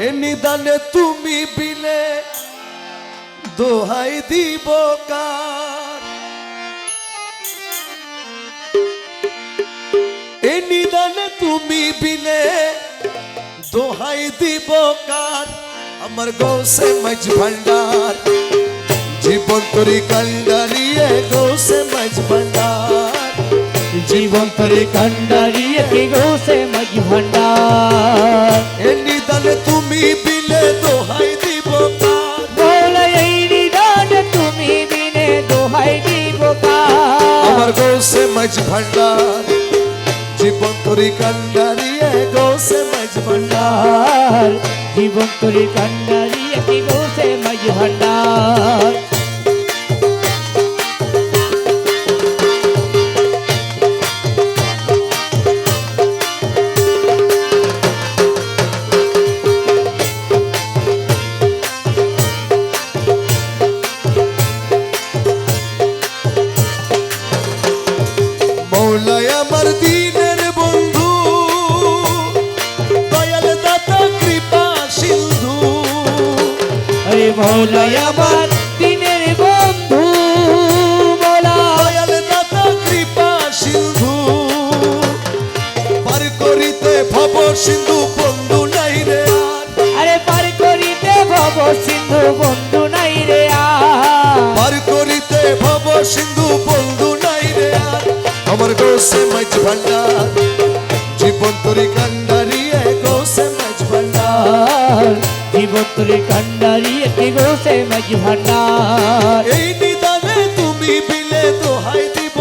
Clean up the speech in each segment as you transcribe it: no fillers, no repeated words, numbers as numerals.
এ নিদানে তুমি বিলে দোহাই দিব কার, এ নিদানে তুমি বিলে দোহাই দিব কার। আমার গৌসে মাঝ ভান্ডার জীবন তরি কান্ডারিয়ে, গৌসে মাঝ ভান্ডার জীবন তরি কান্ডারিয়ে কি গৌসে মাঝ ভান্ডার। এ নিদানে তুমি বিলে দোহাই দিব কার, মৌলা এই নিদানে তুমি বিনে দোহাই দিব কার। আমার গৌসে মাঝ ভান্ডার জীবন তরি কান্ডারিয়ে, গৌসে মাঝ ভান্ডার জীবন তরি কান্ডারিয়ে কি গৌসে মাঝ ভান্ডার। মৌলাই আমার দিনের বন্ধু, দয়াল দাতা কৃপা সিন্ধু। আরে মৌলা আমার দিনের বন্ধু, মৌলা দয়াল দাতা কৃপা সিন্ধু, পার করিতে ভব সিন্ধু বন্ধু নাই রে আর, আরে পার করিতে ভব সিন্ধু বন্ধু নাই রে আর। পার করিতে ভব সিন্ধু বন্ধু নাই রে আর। আমার গৌসে মাঝ ভান্ডার জীবন তরি কান্ডারিয়ে, গৌসে মাঝ ভান্ডার জীবন তরি কান্ডারিয়ে কি গৌসে মাঝ ভান্ডার। এই নিদানে তুমি বিলে দোহাই দিব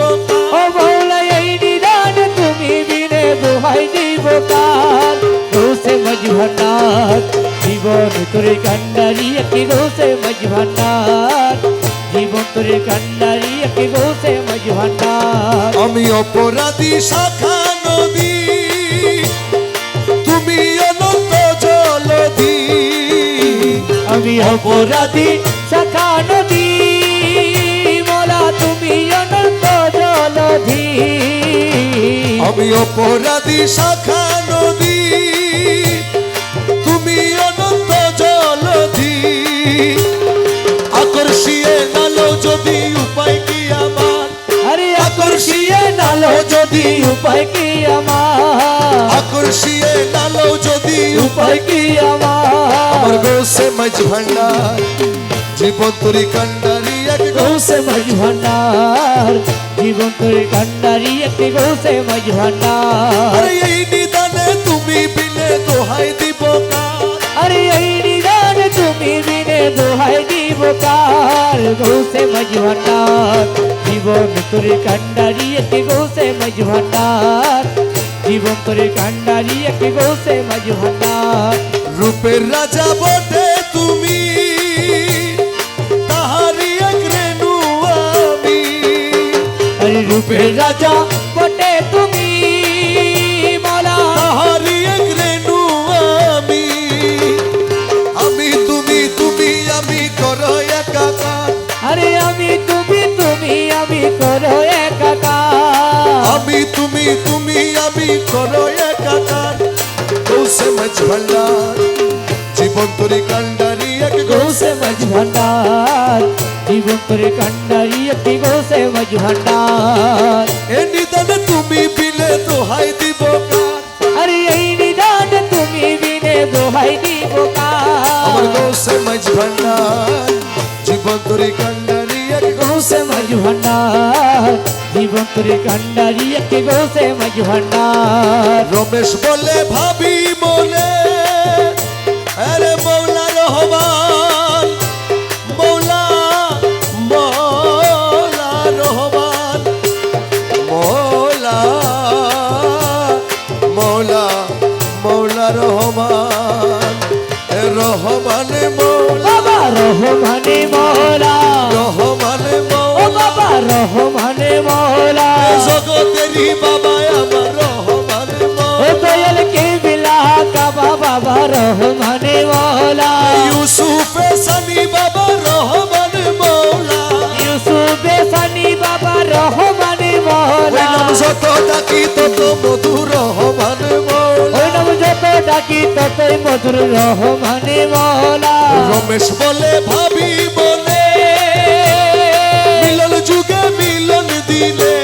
ও মৌলা এই নিদান তুমি বিনে দোহাই দিব কার। গৌসে মাঝ ভান্ডার জীবন তরি কান্ডারিয়ে কি গৌসে মাঝ ভান্ডার। জীবন তরি কান্ডারিয়ে কি গৌসে মাঝ ভান্ডার। আমি অপরাধী শাখা নদী, তুমি অনন্ত জলধি। আমি অপরাধী শাখা নদী, মোলা তুমি অনন্ত জলধি। আমি অপরাধী শাখা নদী, তুমি অনন্ত জলধি। আকর্ষিয়ে নালো যদি উপায় কি আমার, আরে আকর্ষিয়ে নালো যদি উপায় কি আমার, আকর্ষিয়ে নালো যদি উপায় কি আমার। আমার গৌসে মাঝ ভান্ডার জীবন তরি কান্ডারি, এক গৌসে মাঝ ভান্ডার জীবন তরি কান্ডারি একটি গৌসে মাঝ ভান্ডার। আরে এই নিদানে তুমি বিলে দোহাই দিব কার, আরে এই নিদান তুমি বিনে দোহাই দিব কার। গৌসে মাঝ ভান্ডার জীবন তরি কান্ডারি একটি গৌসে মাঝ ভান্ডার। জীবন তরি কান্ডারি একটি গৌসে মাঝ ভান্ডার। রূপের রাজা বটে তুমি, তাহারি এক রেণু আমি। আরে রূপের রাজা বটে তুমি, মালা তাহারি এক রেণু আমি। আমি তুমি তুমি আমি করো একাকার, আরে আমি তুমি তুমি আমি করো একাকার। আমি তুমি তুমি আমি করো একাকার। গৌসে মাঝ ভান্ডার জীবন তরি কান্ডারি, এক গৌসে মাঝ ভান্ডার জীবন তরি কান্ডারি একটি গৌসে মাঝ ভান্ডার। এ নিদানে তুমি বিলে দোহাই দিব কার, আরে এই নিদান তুমি বিনে দোহাই দিব আমার কার। গৌসে মাঝ ভান্ডার জীবন তরি কান্ডারি, এক গৌসে মাঝ ভান্ডার জীবন তরি কান্ডারি একটি গৌসে মাঝ ভান্ডার। রমেশ বলে ভাবি বলে, আরে মৌলা রহমান, মৌলা মৌলা রহমান, মৌলা মৌলা মৌলা রহমান, এ রহমানে মৌলা, বাবা রহমানে মৌলা, রহমানে ও মৌলা, বাবা রহমানে মৌলা। জগতেরই বাবা আমার রহমানে ও মৌলা। দয়াল কে বিলা কাবা বাবা রহমানে মৌলা। ইউসুফে সানি বাবা রহমান মৌলা, ইউসুফে সানি বাবা রহমানে মৌলা। ওই নাম যত ডাকি তত মধুর রহমান মৌলা। ওই নাম যত ডাকি ততই মধুর রহমানে মৌলা রমেশ বলে ভাবি বলে মিলন যুগে মিলন দিলে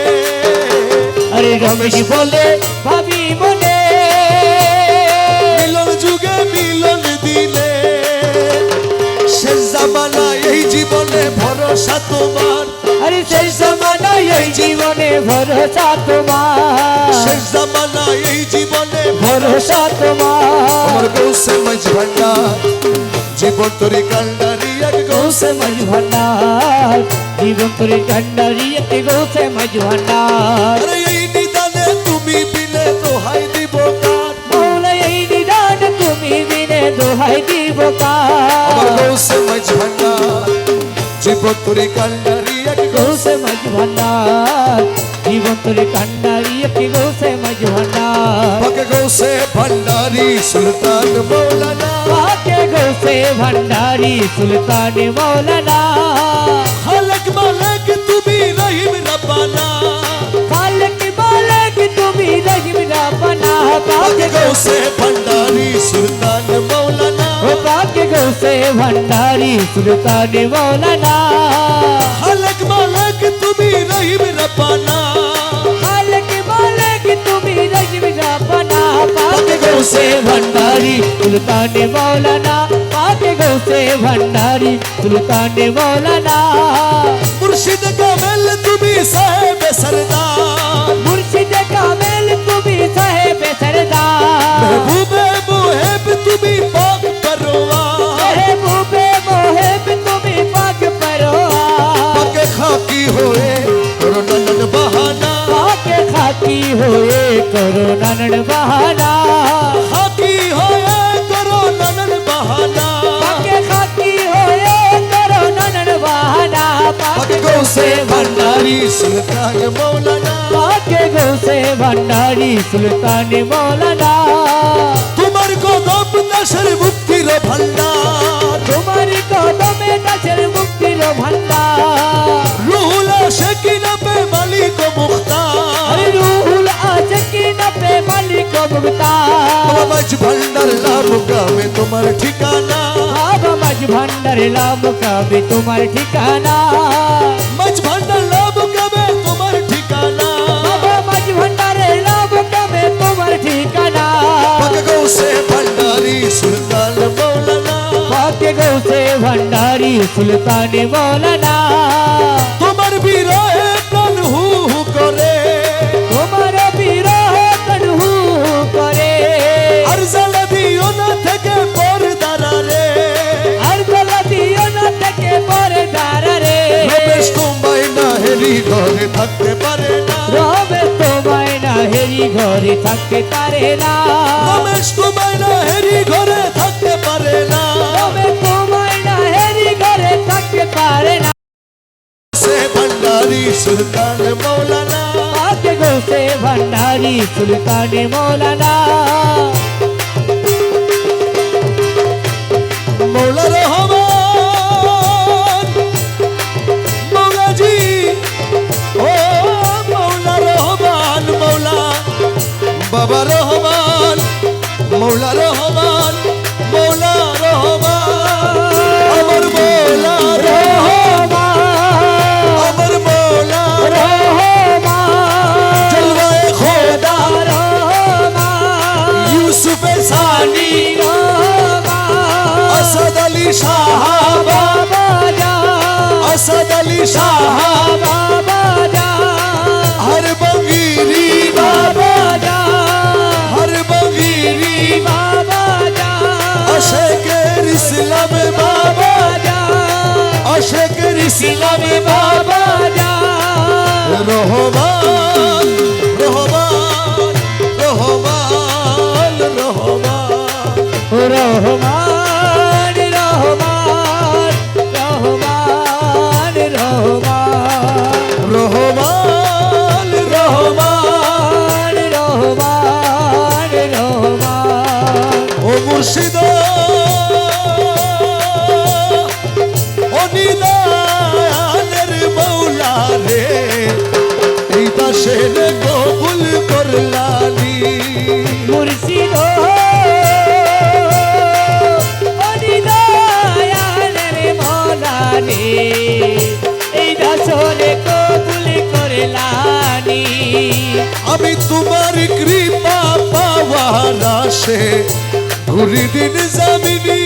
আরে রমেশ বলে ভাবি বলে মিলন যুগে মিলন দিলে শেষ জামানায় এই জীবনে ভরসা তোমার আরে সেই জমানায় এই জীবনে ভরসা তোমার শেষ জামানায় এই জীবনে ভরসা তোমার আমার গৌসে মাঝ ভান্ডার জীবন তরি কান্ডারি এক গৌসে গৌসে মাঝ ভান্ডার জীবন তোরে কান্ডারি একটি গৌসে মাঝ ভান্ডার আরে এই নিদানে তুমি বিলে দোহাই দিব কার মৌলা এই নিদান তুমি বিনে দোহাই দিব আমার কার গৌসে মাঝ ভান্ডার জীবন তরি কান্ডারি এক গৌসে মাঝ ভান্ডার জীবন তোরে কান্ডারি একটি গৌসে মাঝ ভান্ডার পাকে গৌসে ভান্ডারি সুলতান মৌলানা পাকে গৌসে ভান্ডারি সুলতান মৌলানা খালক মালক তুমি রহিম রব্বানা খালক মালক তুমি রহিম রব্বানা পাকে পাকে গৌসে ভান্ডারি সুলতান মৌলানা ও পাকে গৌসে ভান্ডারি সুলতান মৌলানা খালক মালক তুমি রহিম রব্বানা খালক মালক তুমি রহিম রব্বানা পাকে গৌসে ভান্ডারি সুলতান মৌলানা পাকে গৌসে ভান্ডারি সুলতান মৌলানা মুর্শিদ কামেল তুমি সাহেব সরদার মুর্শিদ কামেল তুমি সাহেব সরদার महबूबे मुहेब तुम्ही पाक परवार महबूबे मोहेब তুমি পাক পরোয়ার पके खाकी होए करो ननन बहाना পাকে খাকি হয়ে করো নানন বাহানা खाकी होए करो ननन बहाना পাকে খাকি হয়ে করো নানন বাহানা पके गौसे भंडारी सुल्तान मौलाना পাকে গৌসে ভান্ডারি সুলতান মৌলানা তোমার কদম দেশের মুক্তির ভান্ডার তোমার কদমে দাসের মুক্তির ভান্ডার রুহুল আশিকিনা পে মালিক মুখতার আরে রুহুল আশিকিনা পে মালিক মুখতার বাবা মাঝ ভান্ডার লাভ গ্রামে তোমার ঠিকানা বাবা মাঝ ভান্ডার লাভ কাবে তোমার ঠিকানা মাঝ ভান্ডার লাভ গ্রামে তোমার ঠিকানা বাবা মাঝ ভান্ডারে লাভ কাবে তোমার ঠিকানা পাকে গৌসে ভান্ডারি সুলতান মৌলানা পাকে গৌসে ভান্ডারি সুলতান মৌলানা তোমার বিরহে প্রাণ হু হু করে তোমার বিরহ কনহু করে আর জ্বালা দিও না থেকে পর্দারা রে আর গলা দিও না থেকে পরে দাঁড়ারে রমেশ তোমায় না হেরি ঘরে থাকতে পারে না রবে তোমায় না হেরি ঘরে থাকতে পারে না রমেশ তোমায় না হেরি ঘরে থাকতে পারে না রবে তোমায় না হেরি ঘরে থাকতে পারে না সে ভান্ডারি সুলতান মৌলানা পাকে গৌসে ভান্ডারি সুলতান মৌলানা মৌলা রহমান মৌলাজি ও মৌলা রহমান মৌলা বাবা রহমান মৌলা রহমান মৌলা রহমান আমার মৌলা রহমান আমার মৌলা রহমান জলওয়ায়ে খোদা রহমান ইউসুফ সানি রহমান असद अली शाह বাবা যা असद अली शाह বাবা যা हर बंगीरी বাবা যা हर बंगीरी বাবা যা अशेकर इस्लाम बाबा अशेकर इस्लाम বাবা যা रहमान रहमान रहमान रहमान রহমান রহমান রহমান রহমান रहमान রহমান রহমান রহমান ও মুর্শিদা ও নিদানের মৌলা রে এই আমি তোমার কৃপা পাওয়ার আশে ঘুরি দিন জামিনী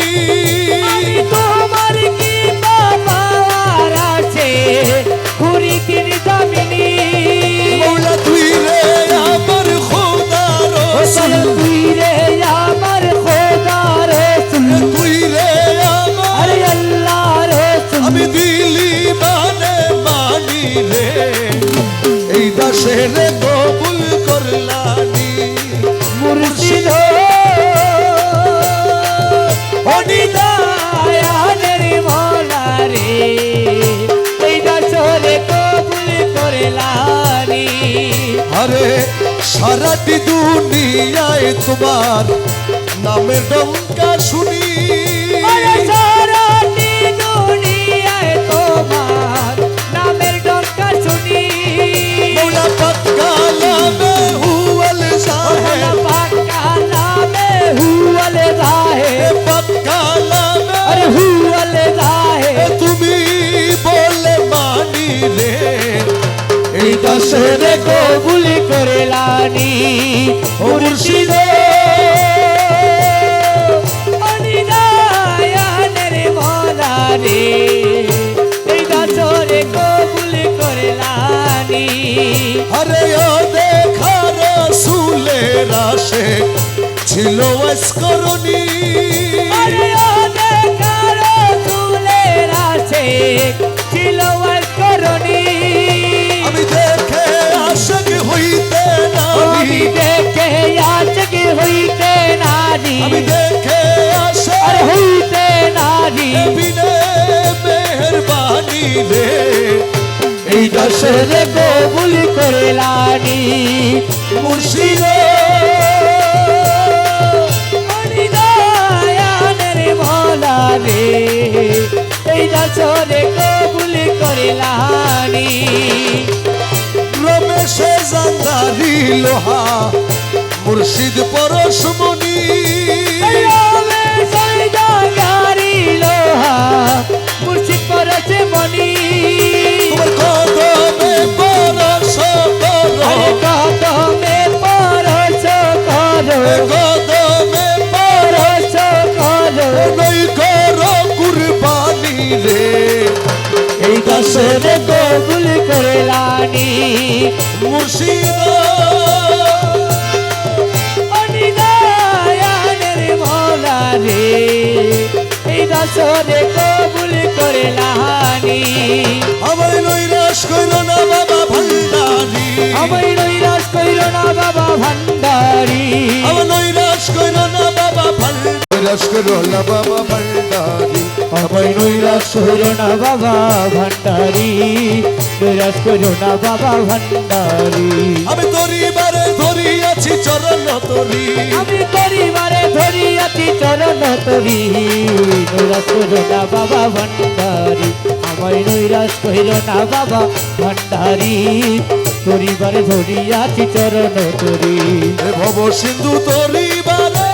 আমি তোমার কি পাওয়ার আছে ঘুরি দিন দামিনী মৌলা তুই রে আমার খোদা রসুল তুই রে আমার খোদা রসুল তুই রে আমার আরে আল্লাহ রসুল আমি দিলি মানি রে এই দাসে রে কবুল করলানি মুর্শিদ অনিদায়ানের মৌলা রে এই দাসরে কবুল করলানি আরে সারাটি দুনিয়ায় তোমার নামের ডঙ্কা শুনি আরে সারাটি দুনিয়ায় তোমার নামের ডঙ্কা শুনি মৌলা পাক কালামে হুয়াল সাহেব পাক কালামে হুয়াল জাহেব পাক কালামে আরে হুয়াল জাহেব তুমি বলে মানি রে এই দাসরে কবুল করলানি মুর্শিদ অনিদায়ানের মৌলা রে এই দাসরে কবুল করলানি আরে ও দেখা রসুলের আশে ছিল আসকরণী আরে ও দেখা রাসূলের আশে ছিল করনি আমি দেখে আশক হইতে আমি নারী দেখে আশক হইতে নারী আমি দেখে আশক আর হইতে নারী বিনে মেহরবানি রে এই দশরে কবুল করলানি মুর্শিদ অনিদায়ানের মৌলা রে এই দশরে কবুল করলানি রমেশে জান্দারি লোহা মুর্শিদ পরশমণি মুর্শিদ পরশে মনি তোমার কদমে পরশ আরে করো কদমে পরশ করো কদমে পরশ করো নই করো কুরবানি রে এই দশরে কবুল করলানি মুর্শিদ অনিদায়ানের মৌলা রে এই দশরে কবুল করলানি আমায় নৈরাশ কইল না বাবা ভান্ডারি আমায় নৈরাশ কইল না বাবা ভান্ডারি আমার নৈরাশ কইল না বাবা ভান্ডারি নৈরাশ কইল না বাবা ভান্ডারি আমায় নৈরাশ কইল না বাবা ভান্ডারি নৈরাশ কইল না বাবা ভান্ডারি আমি তোরি বারে ধরি আছি চরণ তরি আমি পরিবারে ধরিয়াছি চরণ তরি নৈরাশ কইল না বাবা ভান্ডারি আমায় নৈরাশ কইল না বাবা ভান্ডারি পরিবারে ধরিয়াছি চরণ তরি এ ভব সিন্ধু তরি বারে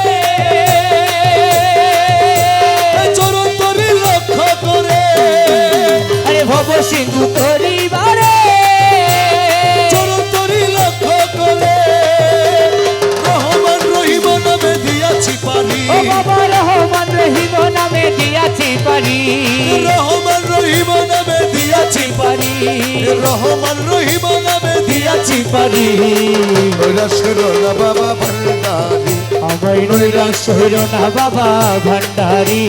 এ চরণ তরি লক্ষ্য করে আরে ভব সিন্ধু পরিবারে চরণ তরি লক্ষ্য করে রহমান রহিম নামে দিয়াছি পারি ও বাবা রহমান রহিম নামে দিয়াছি পারি রহমান রহিম নামে দিয়াছি পারি রহমান রহিম নামে দিয়াছি পারি নৈরাশ কইল না বাবা ভান্ডারি আমায় নৈরাশ হইল না বাবা ভান্ডারি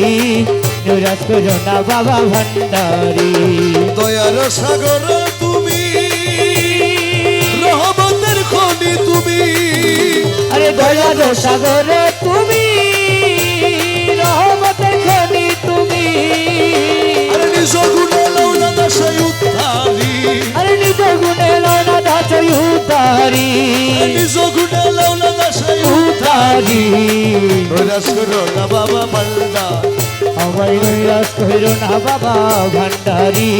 নৈরাশ হইল না বাবা ভান্ডারি দয়ার সাগর তুমি রহমতের খনি তুমি আরে দয়ার সাগর তুমি রহমতের খনি তুমি আরে নিজ গুণে লৌনা দাসাই উদ্ধারি আরে নিজ গুণে লনা দাসই উতারি নিজ গুণে লৌনা দাসাই উতারি নৈরাশ কইল না বাবা ভান্ডারি আমায় নৈরাশ হইল না বাবা ভান্ডারি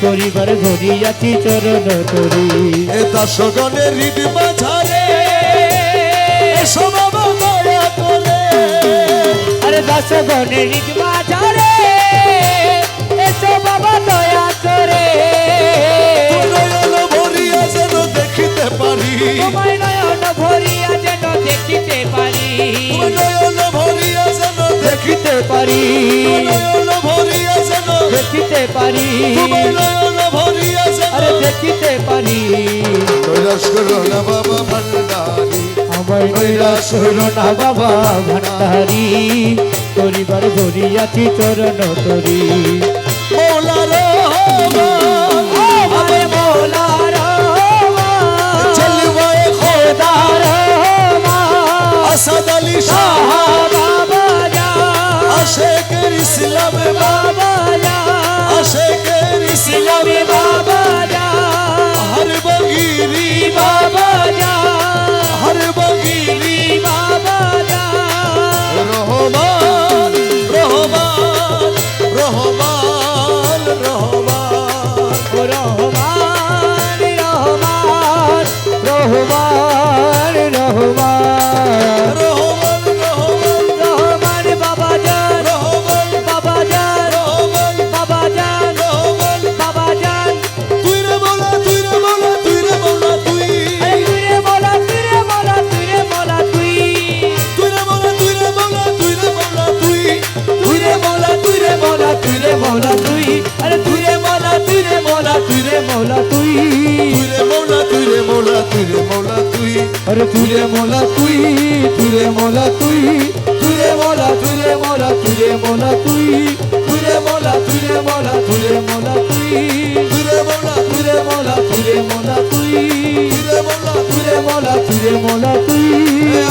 পরিবার ধরিয়াছি চরণ তরি এ দাসগণের হৃদ মাঝারে এসো বাবা দয়া করে আরে দাস গণের বাজারে এসো বাবা দয়া করে নয়ন ভরিয়া যেন দেখিতে পারি তোমার নয়ন ভরিয়া যেন দেখিতে পারি নয়ন ভরিয়া যেন দেখিতে পারি তোমার নয়ন ভরিয়া যেন আরে দেখিতে পারি কৈলাস করো না বাবা ভান্ডারি আমার নৈরাশ হইল না বাবা ভান্ডারি পরিবার ভরিয়াছি চরণ তরি মৌলা রহমান আমায় মৌলা রহমান চলবায়ে খোদা রহমান আসাদ আলী শাহ বাবা জান আশেকের ইসলামে বাবা জান আশেকের ইসলামে ইসলামে বাবা জান হর বগিরি বাবা জান হর বগিরি বাবা জান রহমান রহমান রহমান রহমান ও রহমান রহমান রহমান রহমান রহমান রহমান রহমান বাবা জান রহমান বাবা জান রহমান বাবা জান রহমান বাবা জান তুই রে মৌলা তুই রে মৌলা তুই রে মৌলা তুই আরে তুই রে মোলা তুই রে মোলা তুই রে মোলা তুই তুই রে মৌলা তুই রে মৌলা তুই রে মৌলা তুই তুই রে মোলা তুই রে মোলা তুই রে মোলা তুই আরে তুই রে মোলা তুই রে মোলা তুই রে মোলা তুই তুই রে মৌলা তুই রে মৌলা তুই রে মৌলা তুই আরে তুই রে মোলা তুই তুই রে মোলা তুই তুই রে মোলা তুই রে মোলা তুই রে মোলা তুই তুই রে মোলা তুই রে মোলা তুই রে মোলা তুই তুই রে মৌলা তুই রে মোলা তুই রে মোলা তুই তুই রে মৌলা তুই রে মোলা তুই রে মোলা তুই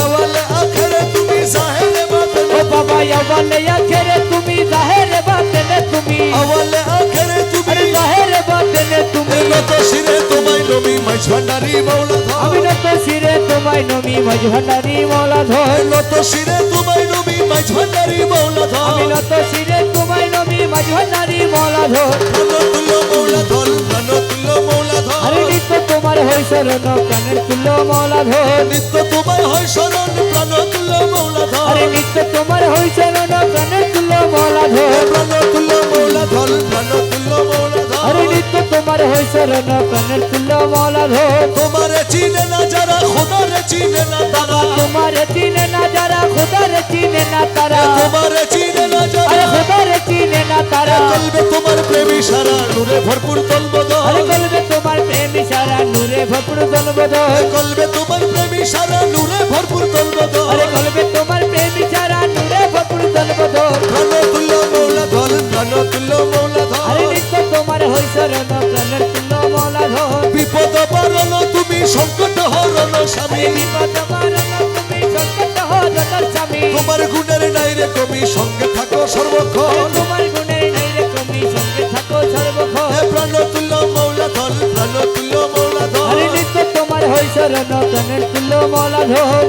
আওয়ালে আখরে তুমি জাহেরে বাতেন ও বাবা ইয়াবালে আখেরে তুমি জাহেরে বাতেনে তুমি আওয়ালে আখরে তুমি আরে জাহেরে বাতেনে তুমি নত শিরে তোমায় নবী মাইজ ভান্ডারি মৌলা আমি ধর নত শিরে তোমায় নমি মজভান্ডারি মৌলা ধর নত শিরে তোমায় নবী মাইজ ভান্ডারি মৌলা আমি ধর নত শিরে তোমায় নমি মজভান্ডারি মৌলা ধর প্রাণতুল্য মৌলা ধর প্রাণতুল্য মৌলা আরে ধর নিত্য তোমার হই শরণ প্রাণের তুল্য মৌলা ধর নিত্য তোমায় হয় শরণ প্রাণতুল্য মৌলা আরে ধর নিত্য তোমার হই শরণ প্রাণের তুল্য মৌলা ধর প্রাণতুল্য মৌলা ধর প্রাণতুল্য মৌলা আরে ধর নিত্য তোমার হই শরণ প্রাণের তুল্য মৌলা ধর তোমারে চিনে না যারা খোদারে চিনে না তারা তোমার চিনে না যারা খোদার চিনে না তারা তোমারে চিনে না আরে যারা খোদার চিনে না তারা কলবে তোমার প্রেমী সারা নূরে ভরপুর তলবদ আরে বলবে তোমার প্রেম সারা নূরে ভরপুর জনবদ কলবে তোমার প্রেমী সারা নূরে ভরপুর তলবদ আরে বলবে তোমার প্রেম সারা নূরে ভরপুর জনবদ প্রাণতুল্য মৌলা ধর প্রাণতুল্য মৌলা আরে ধর নিত্য তোমার হই শরণ প্রাণের তুল্য মৌলা ধর বিপদ পারল তুমি সংকট হরণ স্বামী আরে বিপদ মারণ তুমি সংকট হরণ স্বামী তোমার গুণের নাই রে কমি সঙ্গে থাকো সর্বক্ষণ তোমার গুণের নাই রে তুমি সঙ্গে থাকো সর্বক্ষণ হে প্রাণতুল্য মৌলা ধর প্রাণতুল্য মৌলা আরে ধর নিত্য তোমার হই শরণ প্রাণের তুল্য মৌলা ধর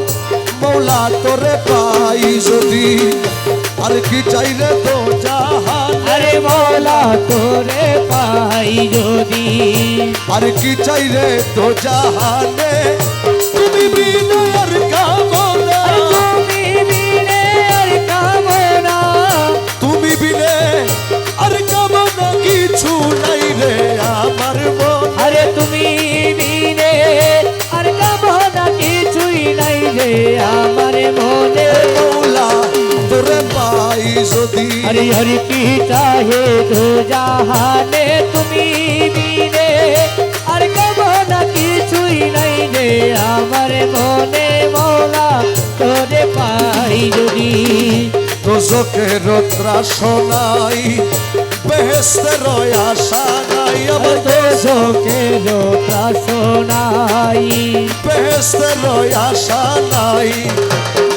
মৌলা তোরে পাই যদি আর কি চাই রে তো জাহান আরে মৌলা তোরে পাই যদি আর কি চাই রে তো জাহানে তুমি বিনয়ের কামনা আরে তুমি বিনে আর কামনা তুমি বিনে আর কামনা কিছু নাই রে আমার মন আরে তুমি বিনে আর কামনা কিছুই নাই রে আমার মনে মৌলা তোরে পাই যদি हरि हरि की चाहे तो जहाने তুমি বিনে আর কামনা কিছুই নাই রে আমার মনে মৌলা তোরে পাই যদি দোজকের ত্রাসনাই বেহেস্তের আশা নাই আমার দোষকের ত্রাসনাই বেহেস্তের আশা নাই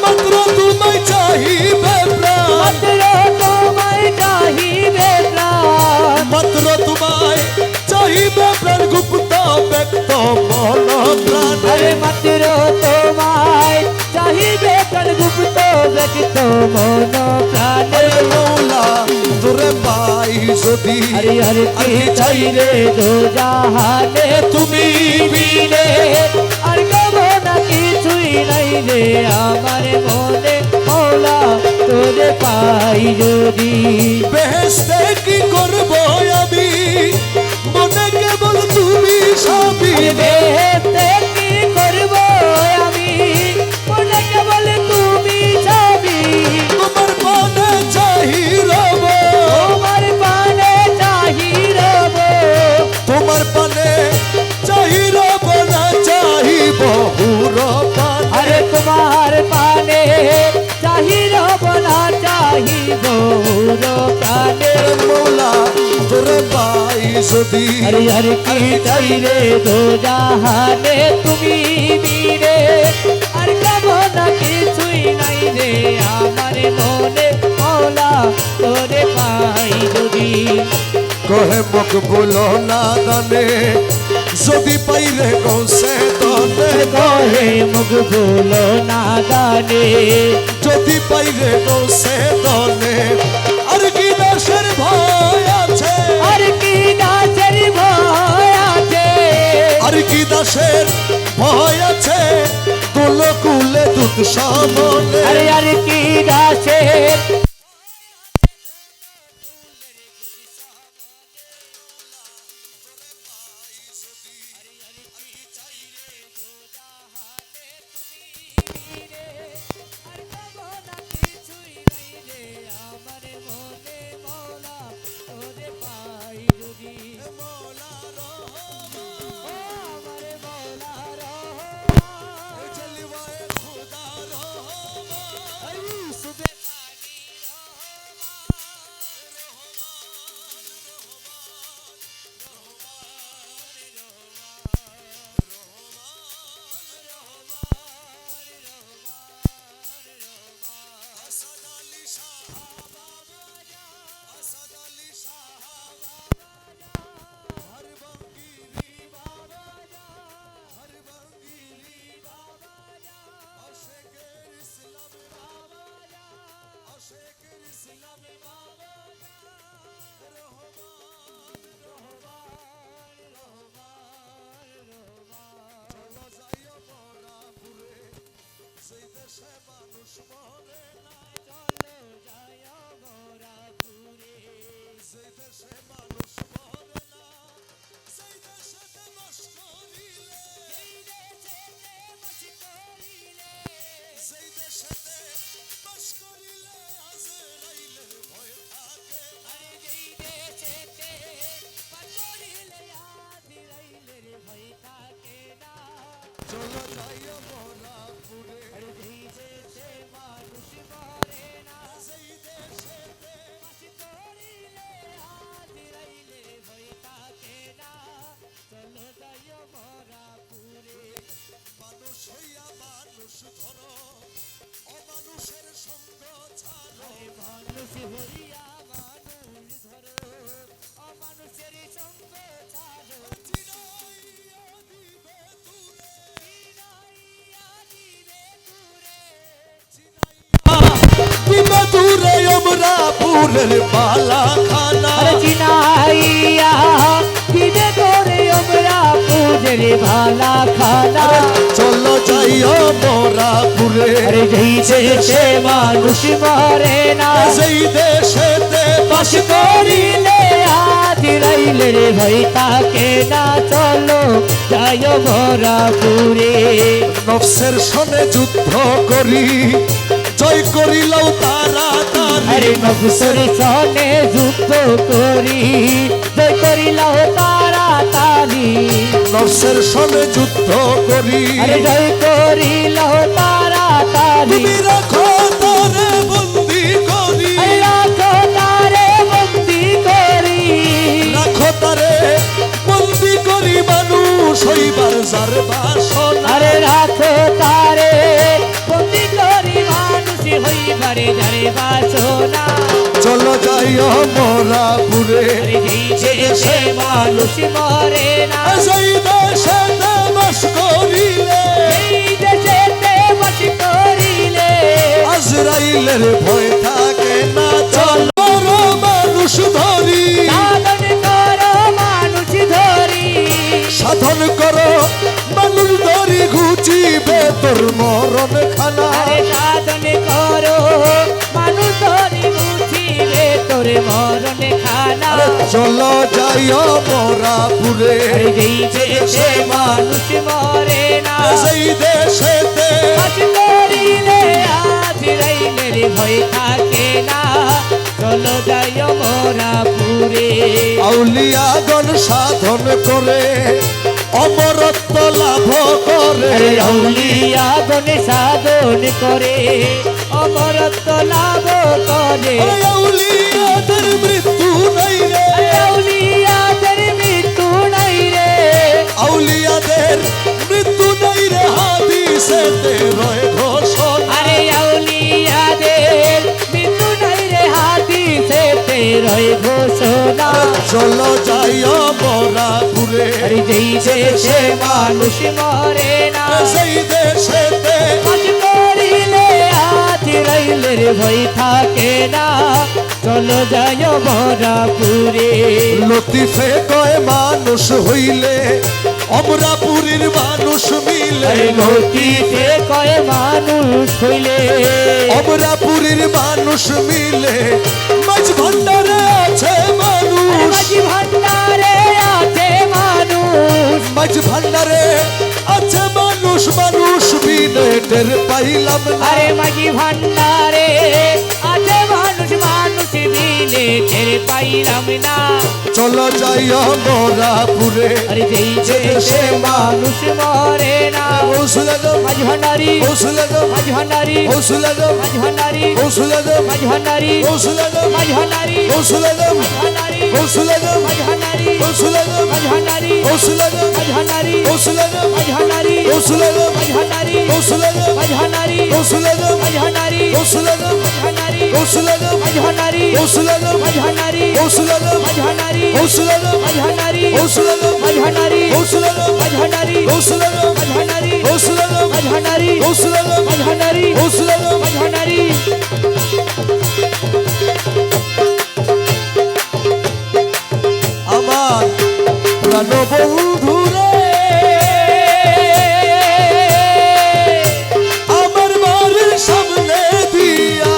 মাত্র তোমায় চাহিবে প্রাণ মাত্র তোমায় চাহিবে প্রাণ মাত্র তোমায় চাহিবে প্রাণ গুপ্ত ব্যক্ত মন প্রাণ আরে মাত্র তোমায় চাহিবে প্রাণ গুপ্ত ব্যক্ত মন প্রাণে মৌলা তোরে পাই যদি হরি হরি কি চাই রে দো জাহানে তুমি বিনে আর কামনা কিছুই নাই রে আমার মনে মৌলা তোরে পাই যদি বেহেস্তে কি করব আমি মনে কেবল তুমি স্বামী বেহেশতে কি করব আমি মনে কেবল তুমি পুরো প্রাণে মৌলা তোরে পাই যদি আরে আর কি চাই রে দো জাহানে তুমি বিনে আর কামনা কিছুই নাই রে আমার মনে মৌলা তোরে পাই যদি কহে মুখ বলো না দানে যদি পাইরে গৌসে তনে কহে মুখ ভুলো না দানে যদি পাইরে গৌসে তনে আর কি দাসের ভয় আছে আর কি দাসের ভয় আছে আর কি দাসের ভয় আছে তুল কুলে দুধ সামনে আরে আর কি দাসের পুরের পালা খানা আরে চিনাইয়া দিবে তোরে আমরা পুজের ভালা খানা চলো যাইও মোরাপুরে আরে যেই দেশে মানুষ মরে না সেই দেশেতে বাস করিলে আদিরাইলে রে ভাই তাকে না চলো যাইও মোরাপুরে নফসের সনে যুদ্ধ করি জয় করিলাও তাড়াতাড়ি আরে নবসর সনে যুদ্ধ করি জয় করিলাও তাড়াতাড়ি নফসের সনে যুদ্ধ করি আরে জয় করিলাও তাড়াতাড়ি তুমি রাখো তারে বন্দি করি আরে রাখো তারে বন্দি করি রাখো তারে বন্দি করি মানুষ হইবার যার বাসনা আরে রাখো তারে বন্দি করি মানুষ হইবারে যারে বাসনা চলো যাইও মোরাপুরে আরে যেই দেশে মানুষ মরে না সেই দেশেতে বাস করিলে এই দেশেতে বাস করিলে আজরাইলের ভয় থাকে না চলো মানুষ ধরি সাধন করো মানুষ ধরি সাধন করো মানুষ ধরি ঘুচিবে তোর মরণ খানা আরে সাধন করো মানুষ ধরি বুঝিলে তোরে মরণ খানা চলো যাইও মোরাপুরে আরে যেই দেশে মানুষ মরে না সেই দেশেতে বাস করিলে আজরাইলে রে ভয় থাকে না চলো যাইও মোরাপুরে আউলিয়াগণ সাধন করে অমরত্ব লাভ করে আরে আউলিয়া গণে সাধন করে অমরত্ব লাভ করে ওই আউলিয়াদের মৃত্যু নাই রে আউলিয়াদের মৃত্যু নাই রে আউলিয়াদের মৃত্যু নাই রে হাদিসেতে রয় ঘোষণা আরে আউলিয়াদের মৃত্যু নাই রে হাদিসেতে রয় ঘোষণা চলো যাইও মরাপুরে আরে যেই দেশে মানুষ মরে না সেই দেশেতে আজ মরিলে আজ রইলের ভয় থাকে না চলো যায় বরাপুরে লতিফে কয় মানুষ হইলে অমরাপুরীর মানুষ মিলে লতিতে কয় মানুষ হইলে অমরাপুরীর মানুষ মিলে মাঝ ভান্ডারে আছে মানুষ মাঝি ভান্ডারে আছে মানুষ মাঝ ভান্ডারে আছে মানুষ মানুষ বিনে টের পাইলাম না আরে মাঝি ভান্ডারে আছে মানুষ মানুষ বিনে টের পাইলাম না চলো যাইও মরাপুরে আরে যেই দেশে মানুষ মরে না ওসুলাগম মাঝি ভান্ডারি ওসুলাগম মাঝি ভান্ডারি ওসুলাগম মাঝি ভান্ডারি ওসুলাগম মাঝি ভান্ডারি ওসুলাগম মাঝি ভান্ডারি ওসুলাগম ভান্ডারি ওসুলাগম মাঝি ভান্ডারি ওসুলাগম মাঝি ভান্ডারি ওসুলাগম মাঝি ভান্ডারি ওসুলাগম মাঝি ভান্ডারি ওসুলাগম মাঝি ভান্ডারি ওসুলাগম মাঝি ভান্ডারি ওসুলাগম মাঝি ভান্ডারি ওসুলাগম মাঝি ভান্ডারি ওসুলাগম মাঝি ভান্ডারি ওসুলাগম মাঝি ভান্ডারি ওসুলাগম মাঝি ভান্ডারি ওসুলাগম মাঝি ভান্ডারি ওসুলাগম মাঝি ভান্ডারি ওসুলাগম মাঝি ভান্ডারি ওসুলাগম মাঝি ভান্ডারি ওসুলাগম মাঝি ভান্ডারি ওসুলাগম মাঝি ভান্ডারি ওসুলাগম মাঝি ভান্ডারি আমার প্রাণ বন্ধু রে আমার বাড়ির সামনে দিয়া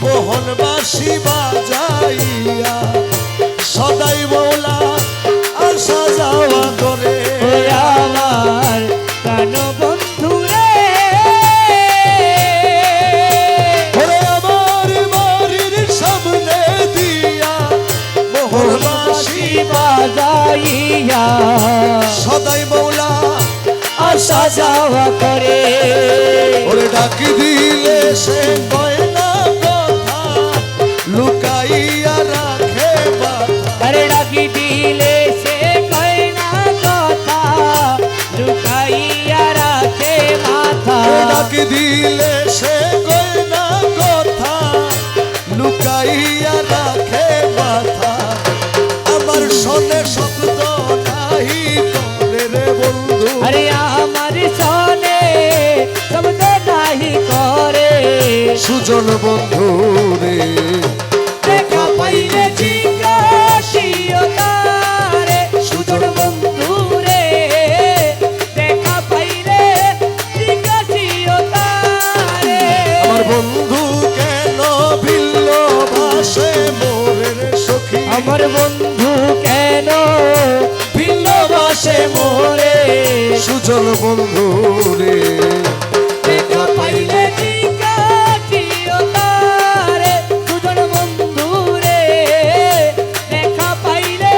মোহনবাসী বাজাইয়া সদাই মৌলা আসা যাওয়া করে ওরে আমার প্রাণ বন্ধু রে ওরে আমার বাড়ির সামনে দিয়া মোহনবাসী বাজাইয়া সদাই মৌলা আসা যাওয়া করে ওরে ডাকি দিলে সে কয় না কথা লুকাইয়া রাখে মাথা আরে ডাকি দিলে সে কয় না কথা লুকাইয়া রাখে মাথা ডাকি দিলে সে কয় না কথা লুকাইয়া রাখে মাথা আমার শোনে শব্দ নাহি করে রে বন্ধু আরে আমার সনে শব্দ নাহি করে সুজন বন্ধু রে দেখা পাইলে জিজ্ঞাসিও তারে সুজন বন্ধু রে দেখা পাইলে জিজ্ঞাসিও তারে আমার বন্ধু কেন ভিল্ল ভাসে মোরে রে সখী আমার বন্ধু কেন ভিন্ন বাসে মোরে সুজন বন্ধু রে দেখা পাইলে জিজ্ঞাসিও তারে সুজন বন্ধু রে দেখা পাইলে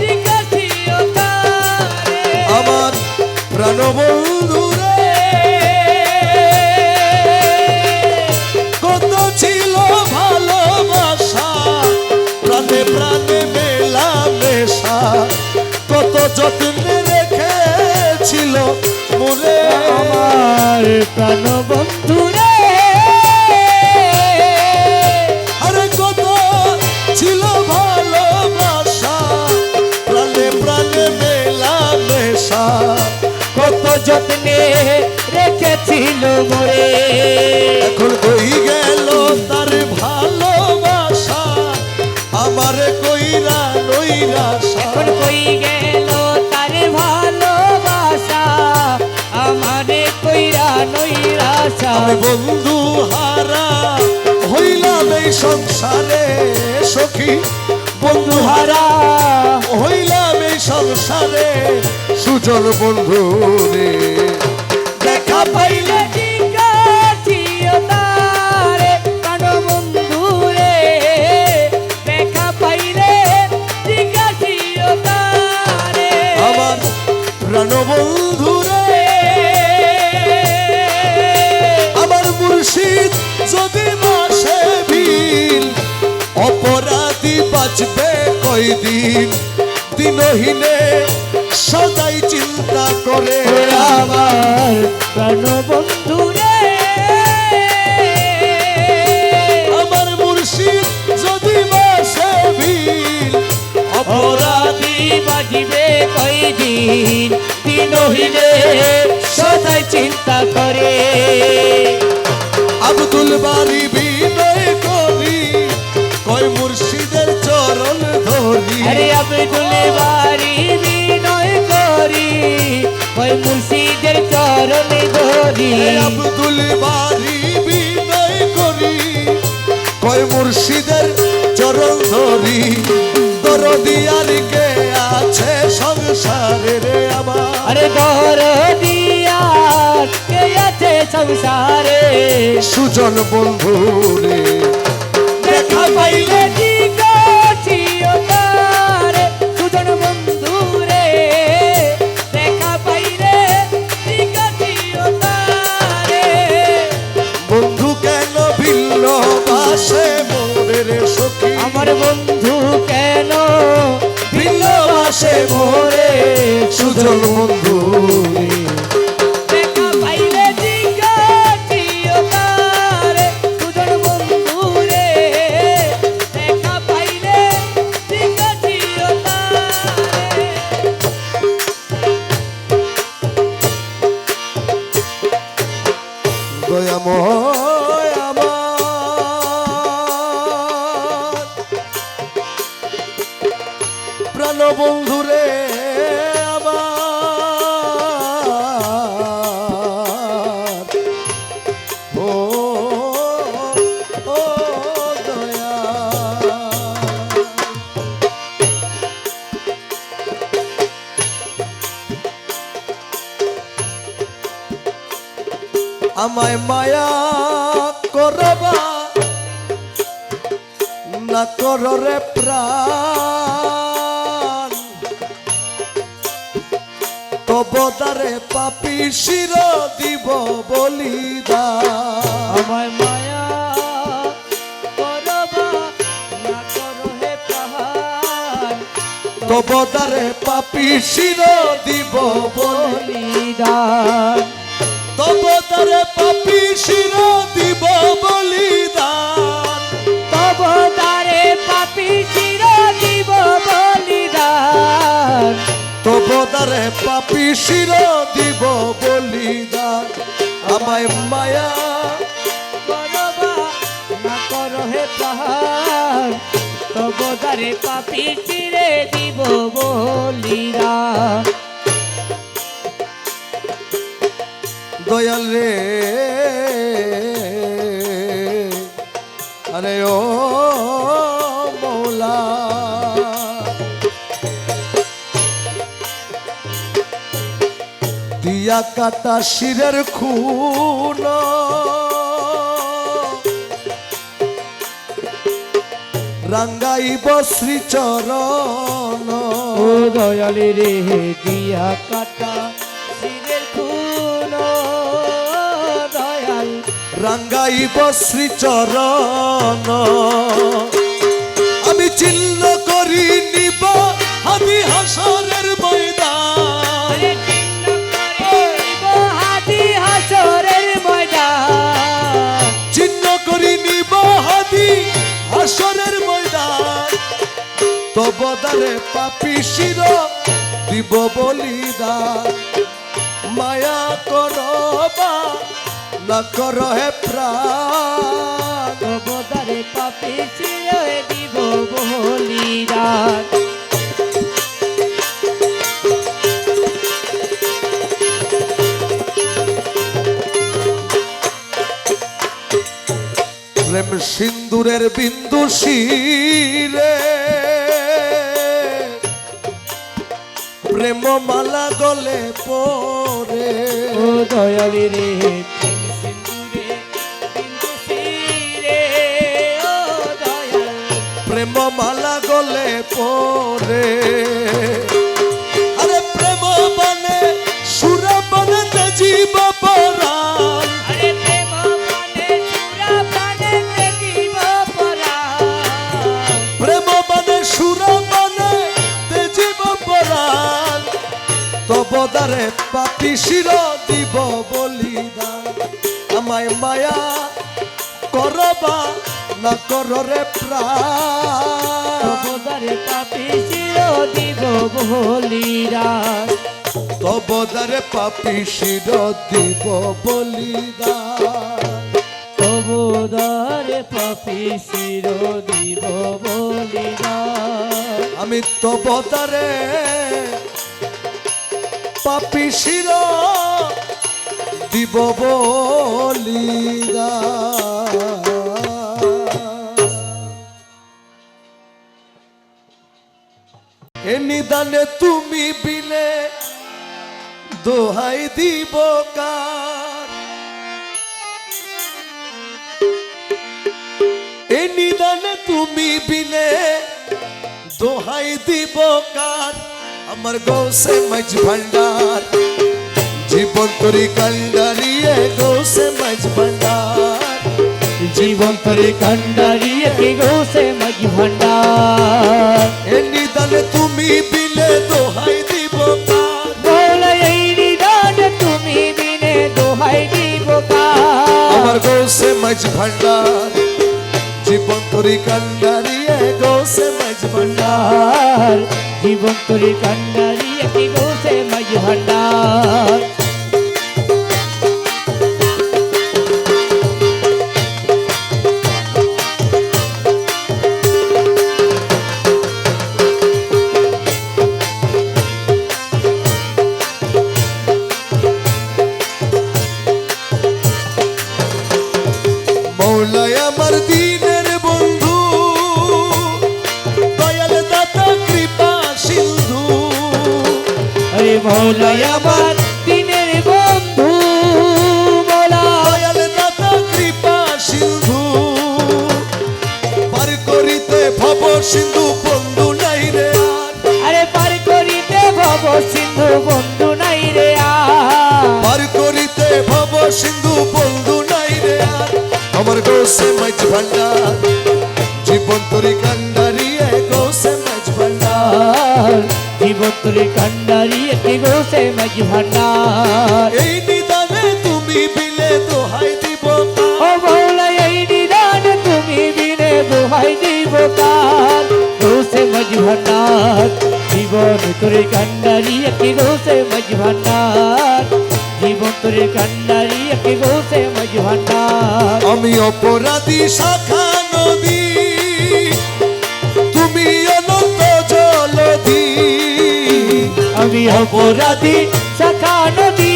জিজ্ঞাসিও তারে আমার প্রাণ বন্ধু রে কত ছিল ভালোবাসা প্রাণে প্রাণে মেলা মেশা কত যত্নে রেখেছিল মোরে আমার প্রাণ বন্ধু রে আরে কত ছিল ভালোবাসা প্রাণে প্রাণে মেলা মেশা কত যত্নে রেখেছিল মোরে এখন কই গেল তার ভালোবাসা আমার কইরা নইরাশা এখন কই গেল তার ভালোবাসা আমারে কইরা নইরাশা আমি বন্ধু হারা হইলাম এই সংসারে সখী বন্ধু হারা হইলাম এই সংসারে সুজন বন্ধু রে দেখা পাইলে জিজ্ঞাসিও তারে প্রাণ বন্ধু রে দেখা পাইলে জিজ্ঞাসিও তারে আমার কয়দিন দিনহীনে সদাই চিন্তা করে আমার প্রাণ বন্ধু রে আমার মুর্শিদ যদি বাসে ভিল অপরাধী বাজিবে কয়দিন দিনহীনে সদাই চিন্তা করে আব্দুল বারি বিনয় করি কয় মুর্শিদের চরণ ধরি আরে আব্দুল বারি বিনয় করি কয় মুর্শিদের চরণে ধরি আব্দুল বারি বিনয় করি কয় মুর্শিদের চরণ ধরি দরদি আর কে আছে সংসারে রে আমার আরে দরদিয়ার কে আছে সংসারে সুজন বন্ধু রে দেখা পাইলে জিজ্ঞাসিও তারে সুজন বন্ধু রে দেখা পাইলে জিজ্ঞাসিও তারে বন্ধু কেন ভিন্ন বাসে মোরে রে সখী আমার বন্ধু কেন ভিন্ন বাসে মোরে সুজন বন্ধু রে দেখা পাইলে জিজ্ঞাসিও তারে সুজন বন্ধু রে দেখা পাইলে জিজ্ঞাসিও তারে দয়াময় আমার প্রাণ বন্ধু রে আমার ও ও দয়া আমায় মায়া করবা না কররে প্রাণ তবদারে পাপি শির দিব বলিদান আমায় মায়া করবা না করো হে প্রাণ তবদারে পাপি শির দিব বলি বলিদান তবদারে পাপি শির দিব বলিদান তব তারে পাপি চির দিব বলিদান তবদারে পাপি শির দিব বলিদান আমায় মায়া করবা না করো হে প্রাণ তব তারে পাপি চিরে দিব বলিদান দয়াল রে আরে ও মৌলা দিয়া কাটা শিরের খুন রাঙ্গাইব শ্রীচরণ ও দয়ালি রে দিয়া কাটা শিরের খুন দয়াল রাঙ্গাইব শ্রীচরণ আমি চিহ্ন করি নিব হাদি হাসরের ময়দান আরে চিহ্ন করিব হাদি হাসরের ময়দান চিহ্ন করি নিব হাদি হাসরের ময়দান তবদারে পাপি শির দিব বলিদান মায়া করবা না কর হে প্রাণ তবদারে পাপি চিরে দিব বলিদান প্রেম সিন্দুরের বিন্দু শিরে প্রেম মালা গলে পরে ও দয়ালি রে প্রেম সিন্ধুরে বিন্দু শিরে ও দয়াল প্রেম মালা গলে পরে আরে প্রেম মানে সুর মানে জীব পরাণ আরে প্রেম মানে সুরা প্রাণে দেখিব পরাণ প্রেম মানে সুর মানে তবদারে পাপি শির দিব বলিদান আমায় মায়া করবা না কররে প্রাণ তবদারে পাপি চির দিব বলিদান তবদারে পাপি শির দিব বলিদান তবদারে পাপি চির দিব বলিদান আমি তবদারে পাপি শির দিব বলিদান এ নিদানে তুমি বিলে দোহাই দিব কার এ নিদানে তুমি বিলে দোহাই দিব কার আমার গৌসে মাঝ ভান্ডার জীবন তরি কান্ডারিয়ে গৌসে মাঝ ভান্ডার জীবন তরি কান্ডারিয়ে কি গৌসে মাঝ ভান্ডার এ নিদানে তুমি বিলে দোহাই দিব কার বলে এই নিদান তুমি বিনে দোহাই দিব কার আমার গৌসে মাঝ ভান্ডার জীবন তরি কান্ডারিয়ে গৌসে মাঝ ভান্ডার জীবন তরি কান্ডারিয়ে কি গৌসে মাঝ ভান্ডার মৌলাই আমার দিনের বন্ধু দয়াল দাতা কৃপা সিন্ধু আরে মৌলাই আমার দিনের বন্ধু মোলা দয়াল দাতা কৃপা সিন্ধু পার করিতে ভব সিন্ধু বন্ধু নাই রে আর আরে পার করিতে ভব সিন্ধু বন্ধু নাই রে পার করিতে ভব সিন্ধু বন্ধু নাই রে আর আমার গৌসে মাঝ ভান্ডার জীবন তরি কান্ডারিয়ে গৌসে মাঝ ভান্ডার জীবন তরি কান্ডারিয়ে কি গৌসে মাঝ ভান্ডার এই নিদানে তুমি বিলে দোহাই দিব ও মৌলা এই নিদান তুমি বিনে দোহাই দিব কার গৌসে মাঝ ভান্ডার জীবন তরি কান্ডারিয়ে কি গৌসে মাঝ ভান্ডার জীবন তরি কান্ডারিয়ে কি গৌসে মাঝ ভান্ডার আমি অপরাধী শাখা নদী তুমি অনন্ত জলধি আমি অপরাধী শাখা নদী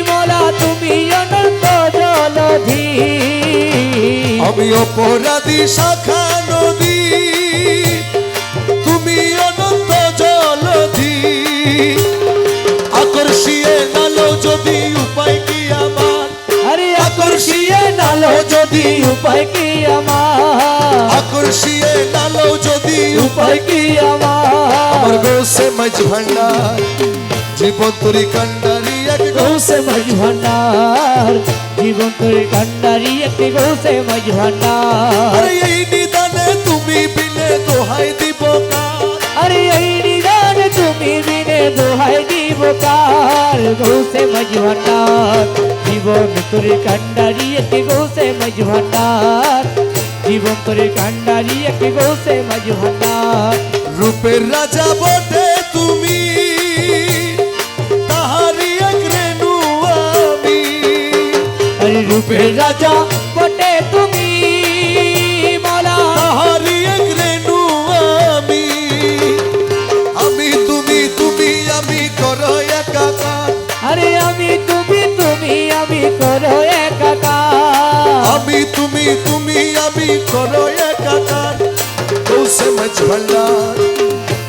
মোলা তুমি অনন্ত জলধি আমি অপরাধী শাখা নদী তুমি অনন্ত জলধি আকর্ষিয়ে নালো যদি উপায় কি আমার আরে আকর্ষিয়ে নালো যদি উপায় কি আমার আকর্ষিয়ে নালো যদি উপায় কি আমার আমার গৌসে মাঝ ভান্ডার জীবন তরি কান্ডারি এক গৌসে মাঝ ভান্ডার জীবন তরি কান্ডারি একটি গৌসে মাঝ ভান্ডার আরে এই নিদানে তুমি বিলে দোহাই দিব কার আরে এই নিদান তুমি বিনে দোহাই দিব কার গৌসে মাঝ ভান্ডার জীবন তরি কান্ডারি একটি গৌসে মাঝ ভান্ডার জীবন তরি কান্ডারি একটি গৌসে মাঝ ভান্ডার রূপের রাজা বটে তুমি তাহারি এক রেণু আমি আরে রূপের রাজা বটে তুমি মালা তাহারি এক রেণু আমি আমি তুমি তুমি আমি করো একাকার আরে আমি তুমি আমি করো একাকার আমি তুমি তুমি আমি করো একাকার গৌসে মাঝ ভান্ডার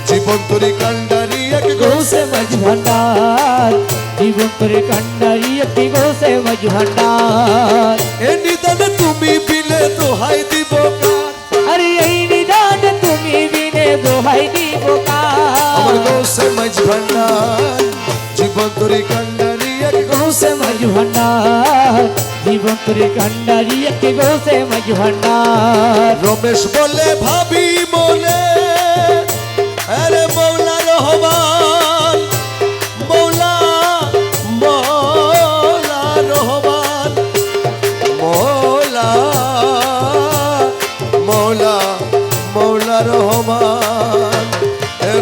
জীবন তরি কান্ডারি এক গৌসে মাঝ ভান্ডার জীবন তরি কান্ডারি একটি গৌসে মাঝ ভান্ডার এ নিদানে তুমি বিলে দোহাই দিব কার আরে এই নিদান তুমি বিনে দোহাই দিব আমার কার গৌসে মাঝ ভান্ডার জীবন তরি কান্ডারি এক গৌসে মাঝ ভান্ডার জীবন তরি কান্ডারি একটি গৌসে মাঝ ভান্ডার রমেশ বলে ভাবি মনে আরে মৌলা রহমান মৌলা রহমান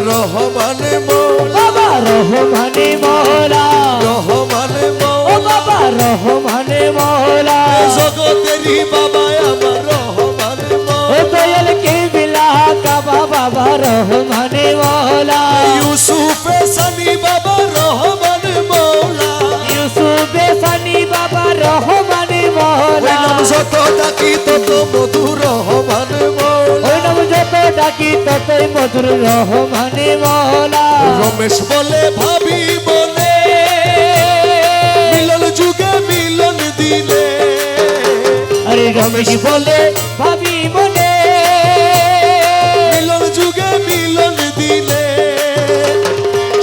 রহমান মৌলা বাবা রহমানে মৌলা রহমান ও মৌলা বাবা রহমানে মৌলা জগতেরই বাবা আমার রহমান ও মৌলা দয়াল কেবলা কাবা বাবা রহমানে মৌলা ইউসুফে সানি বাবা রহমান মৌলা ইউসুফে সানি বাবা রহমানে ওই মৌলা নাম যত ডাকি তত মধুর রহমান মৌলা ওই নাম যত ডাকি ততই মধুর রহমানে মৌলা রমেশ বলে ভাবি বলে মিলন যুগে মিলন দিলে আরে রমেশ বলে ভাবি বলে মিলন যুগে মিলন দিলে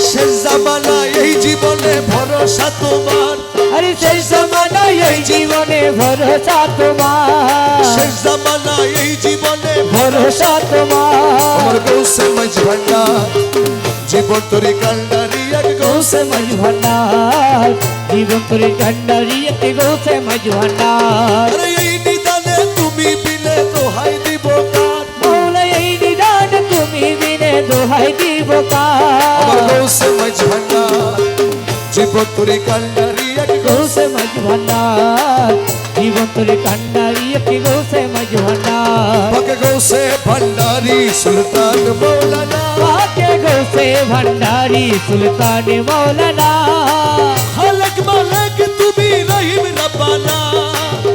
শেষ জামানা এই জীবনে ভরসা তোমার আরে সেই জমানায় এই জীবনে ভরসা তোমার শেষ জামানা এই জীবনে ভরসা তোমার আমার গৌসে মাঝ ভান্ডার জীবন তরি কান্ডারি এক গৌসে গৌসে মাঝ ভান্ডার জীবন তোরে কান্ডারি একটি গৌসে মাঝ ভান্ডার আরে এই নিদানে তুমি বিলে দোহাই দিব কার মৌলা এই নিদান তুমি বিনে দোহাই দিব আমার কার গৌসে মাঝ ভান্ডার জীবন তরি কান্ডারি এক গৌসে গৌসে মাঝ ভান্ডার জীবন তোরে কান্ডারি একটি গৌসে মাঝ ভান্ডার পাকে গৌসে ভান্ডারি সুলতান মৌলানা পাকে গৌসে ভান্ডারি সুলতান মৌলানা খালক মালক তুমি রহিম রব্বানা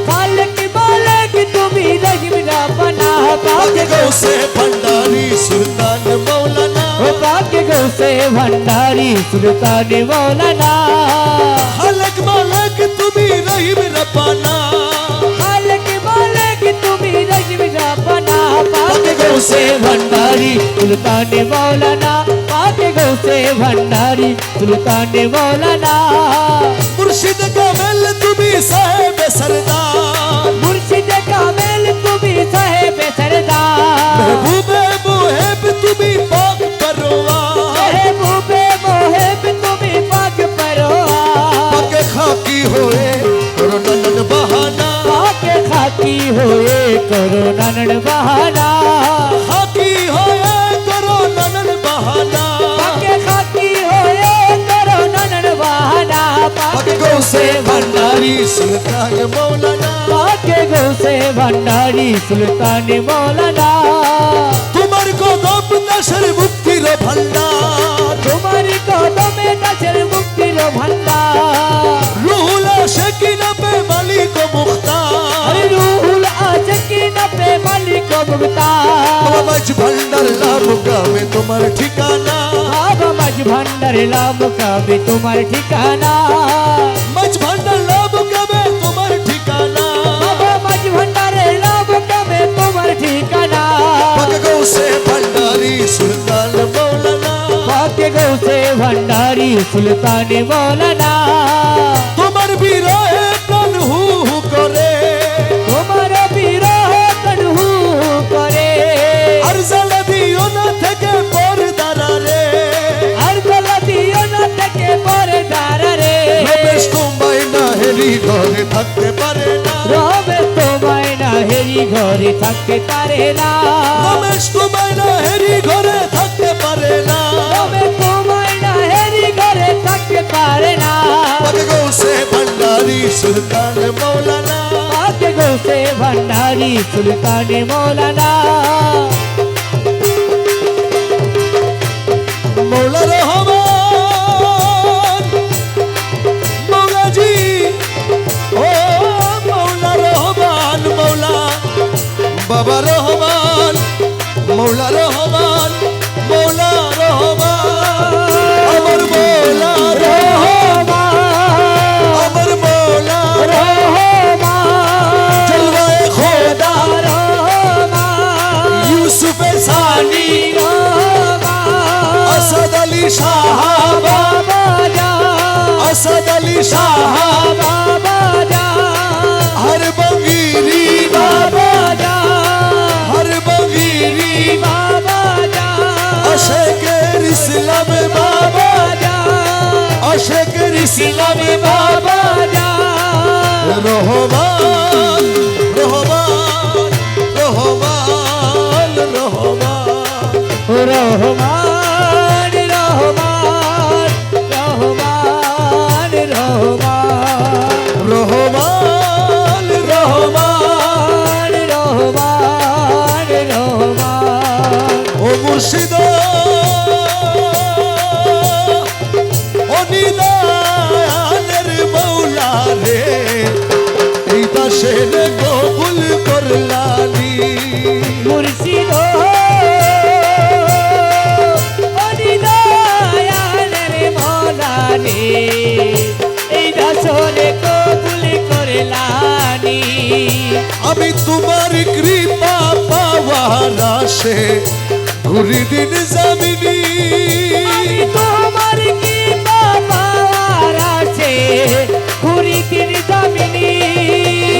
খালক মালক তুমি রহিম রব্বানা পাকে পাকে গৌসে ভান্ডারি সুলতান মৌলানা ও পাকে গৌসে ভান্ডারি সুলতান মৌলানা খালক মালক তুমি রহিম রব্বানা খালক মালক তুমি রহিম রব্বানা পাকে গৌসে ভান্ডারি সুলতান মৌলানা পাকে গৌসে ভান্ডারি সুলতান মৌলানা মুর্শিদ কামেল তুমি সাহেব সরদার মুর্শিদ কামেল তুমি সাহেব সরদার महबूबे मुहिब তুমি পাক পরওয়ার महबूबे मोहिब তুমি পাক পরওয়ার পাকে খাকি হয়ে করো নন্দন বাহানা পাকে খাকি হয়ে করো নানন বাহানা খাকি হয়ে করো নন্দন বাহানা পাকে খাকি হয়ে করো নানন বাহানা পাকে পাকে গৌসে ভান্ডারি সুলতান মৌলানা পাকে গৌসে ভান্ডারি সুলতান মৌলানা তোমার কদম দেশের মুক্তির ভান্ডার তোমার কদমে দাসের মুক্তির ভান্ডার রুহুল আশিকিনা পে মালিক মুখতার আরে রুহুল আশিকিনা পে মালিক মুখতার বাবা মাঝ ভান্ডার লাভ গ্রামে তোমার ঠিকানা বাবা মাঝ ভান্ডার লাভ কাবে তোমার ঠিকানা মাঝ ভান্ডার লাভ গ্রামে তোমার ঠিকানা বাবা মাঝ ভান্ডারে লাভ কাবে তোমার ঠিকানা পাকে গৌসে ভান্ডারি সুলতান মৌলানা পাকে গৌসে ভান্ডারি সুলতান মৌলানা তোমার বিরহে প্রাণ হু হু করে তোমার বিরহ কনহু করে আর জ্বালা দিও না থেকে পর্দারা রে আর গলা দিও না থেকে পরে দাঁড়ারে রমেশ তোমায় না হেরি ঘরে থাকতে পারে না রবে তোমায় না হেরি ঘরে থাকতে পারে না রমেশ তোমায় না হেরি ঘরে থাকতে পারে না রবে তোমায় না হেরি ঘরে থাকতে পারে না পাকে গৌসে ভান্ডারি সুলতান মৌলানা পাকে গৌসে ভান্ডারি সুলতান মৌলানা মৌলা রহমান মৌলাজি ও মৌলা রহমান মৌলা বাবা রহমান মৌলা রহমান মৌলা রহমান আমার মৌলা রহমান আমার মৌলা রহমান জলওয়ায়ে খোদা রহমান ইউসুফে সানি রহমান আসাদ আলী শাহ বাবা যা আসাদ আলী শাহ বাবা যা হর বঙ্গিরি বাবা যা হর বঙ্গিরি বাবা যা আশেকের ইসলামে বাবা আশেকের ইসলামে বাবা রহমান রহমান রহমান রহমান মুর্শিদ অনিদানের মৌলা রে এই দাসের কবুল করলানি মুর্শিদ অনিদানের মৌলা রে এই দাসরে কবুল করলানি আমি তোমার কৃপা পাওয়ার আশে ঘুরি দিন জামিনী আমি তোমার কি পাওয়ার আছে ঘুরি দিন দামিনী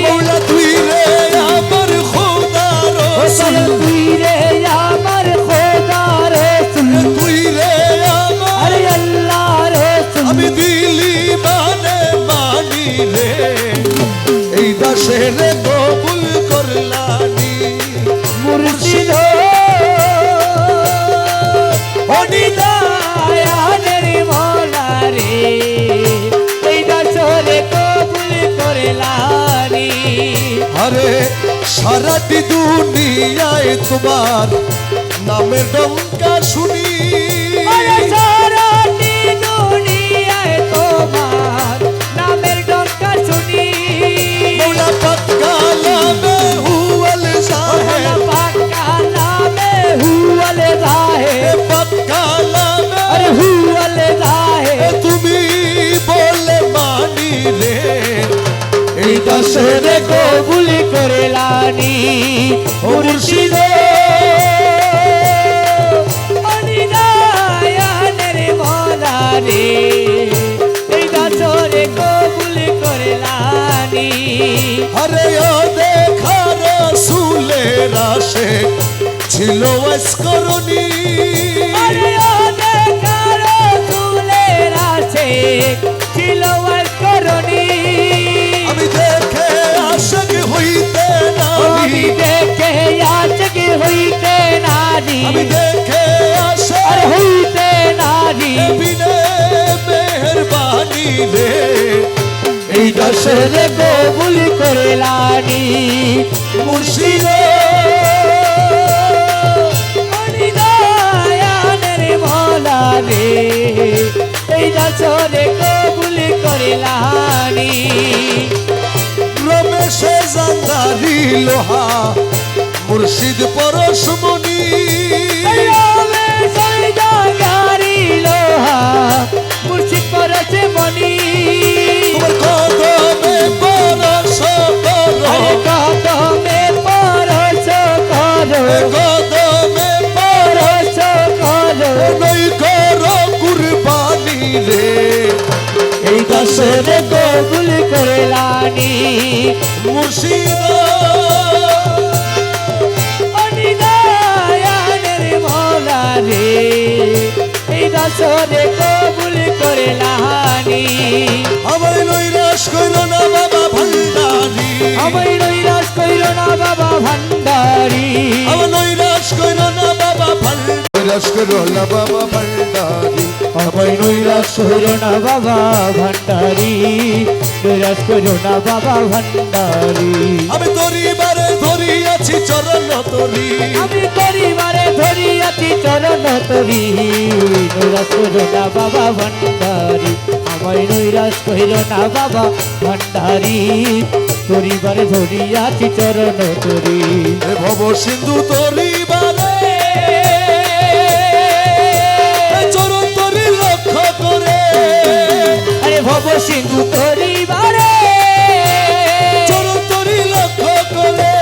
মৌলা তুই রে আমার খোদা রসুল তুই রে আমার খোদা রসুল তুই রে আমার আরে আল্লাহ রসুল আমি দিলি মানি রে এই দাসের কবুল করলানি মুর্শিদ অনিদানের মৌলা রে এই দাসরে কবুল করলানি আরে সারাটি দুনিয়ায় তোমার নামের ডঙ্কা শুনি আরে সারাটি দুনিয়ায় তোমার নামের ডঙ্কা শুনি মৌলা পাক কালামে হুয়াল সাহেব পাক কালামে হুয়াল জাহেব পাক কালামে আরে হুয়াল জাহেব তুমি বলে মানি রে এই দাসরে দাসের কবুল করলানি মুর্শিদ অনিদানের মৌলা রে এই দাসরে কবুল করলানি আরে ও দেখা রসুলের আশে ছিল আসকরণী আরে ও দেখা রাসূলের আশে ছিল করনি আমি দেখে আশক হইতে আমি নারী দেখে আজক হইতে নারী আমি দেখে আশক আর হইতে নারী বিনে মেহরবানি রে এই দাসরে কবুল করলানি মুর্শিদ অনিদানের মৌলা রে এই দাসরে কবুল করলানি রমেশে জান্দারি লোহা মুর্শিদ পরশমণি রামে সৈদাগারি লোহা মুর্শিদ পরশে মনি তোমার কদমে পরশ আরে করো কদমে পরশ করো কদমে পরশ করো নই করো কুরবানি রে এই দাসরে কবুল করলানি মুর্শিদ অনিদানের মৌলা রে এই দাসরে কবুল করলানি আমায় নৈরাশ কইল না বাবা ভান্ডারি আমায় নৈরাশ কইল না বাবা ভান্ডারি আমার নৈরাশ কইল না বাবা ভান্ডারি নৈরাশ কইল না বাবা ভান্ডারি আমায় নৈরাশ কইল না বাবা ভান্ডারি নৈরাশ কইল না বাবা ভান্ডারি আমি তোরি বারে ধরি আছি চরণ তরি আমি পরিবারে ধরিয়াছি চরণ তরি নৈরাশ কইল না বাবা ভান্ডারি আমায় নৈরাশ কইল না বাবা ভান্ডারি পরিবারে ধরিয়াছি চরণ তরি এ ভব সিন্ধু তরি বারে এ চরণ তরি লক্ষ্য করে আরে ভব সিন্ধু পরিবারে চরণ তরি লক্ষ্য করে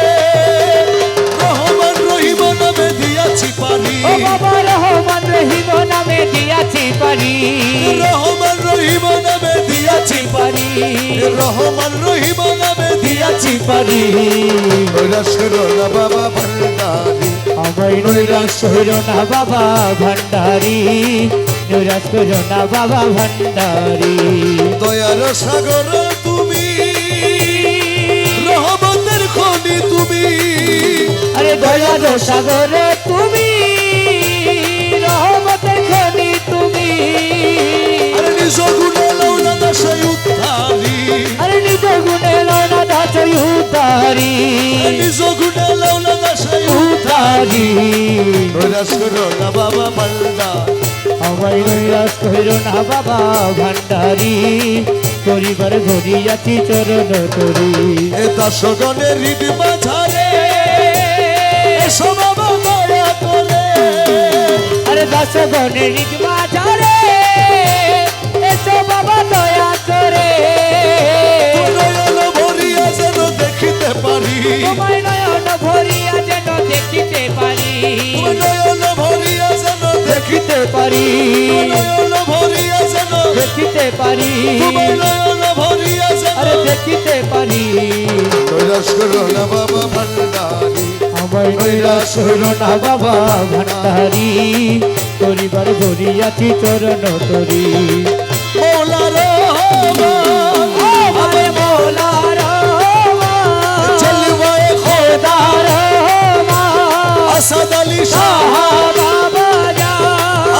রহমান রহিম নামে দিয়াছি পারি ও বাবা রহমান রহিম নামে দিয়াছি পারি রহমান রহিম নামে দিয়াছি পারি রহমান রহিম নামে দিয়াছি পারি নৈরাশ কইল না বাবা ভান্ডারি আমায় নৈরাশ হইল না বাবা ভান্ডারি নৈরাশ হইল না বাবা ভান্ডারি দয়ার সাগর তুমি রহমতের খনি তুমি আরে দয়ার সাগর তুমি রহমতের খনি তুমি আরে নিজ গুণে লৌলা দাসাই উদ্ধারি আরে নিজ গুণে লনা দাসই উতারি নিজ গুণে লৌলা দাসাই উতারি নৈরাশ করো না বাবা ভান্ডার আমায় নৈরাশ কইরো না বাবা ভান্ডারি পরিবার ঘড়িয়াছি চরণ তরি এ দাসগণের হৃদ মাঝারে এসো বাবা দয়া করে আরে দাস গণের হৃদ মাঝারে এসো বাবা দয়া করে নয়ন ভরিয়া যেন দেখিতে পারি তোমায় নয়ন ভরিয়া যেন দেখিতে পারি নয়ন ভরিয়া যেন দেখিতে পারি নয়ন ভরিয়া যেন দেখিতে পারি নয়ন ভরিয়া যেন আরে দেখিতে পারি নৈরাশ করো না বাবা ভান্ডারি আমায় নৈরাশ হইল না বাবা ভান্ডারি পরিবার ভরিয়াছি চরণ তরি মৌলা রহমান আমায় মৌলা রহমান চলবায়ে খোদা রহমান আসাদ আলী শাহ বাবা জান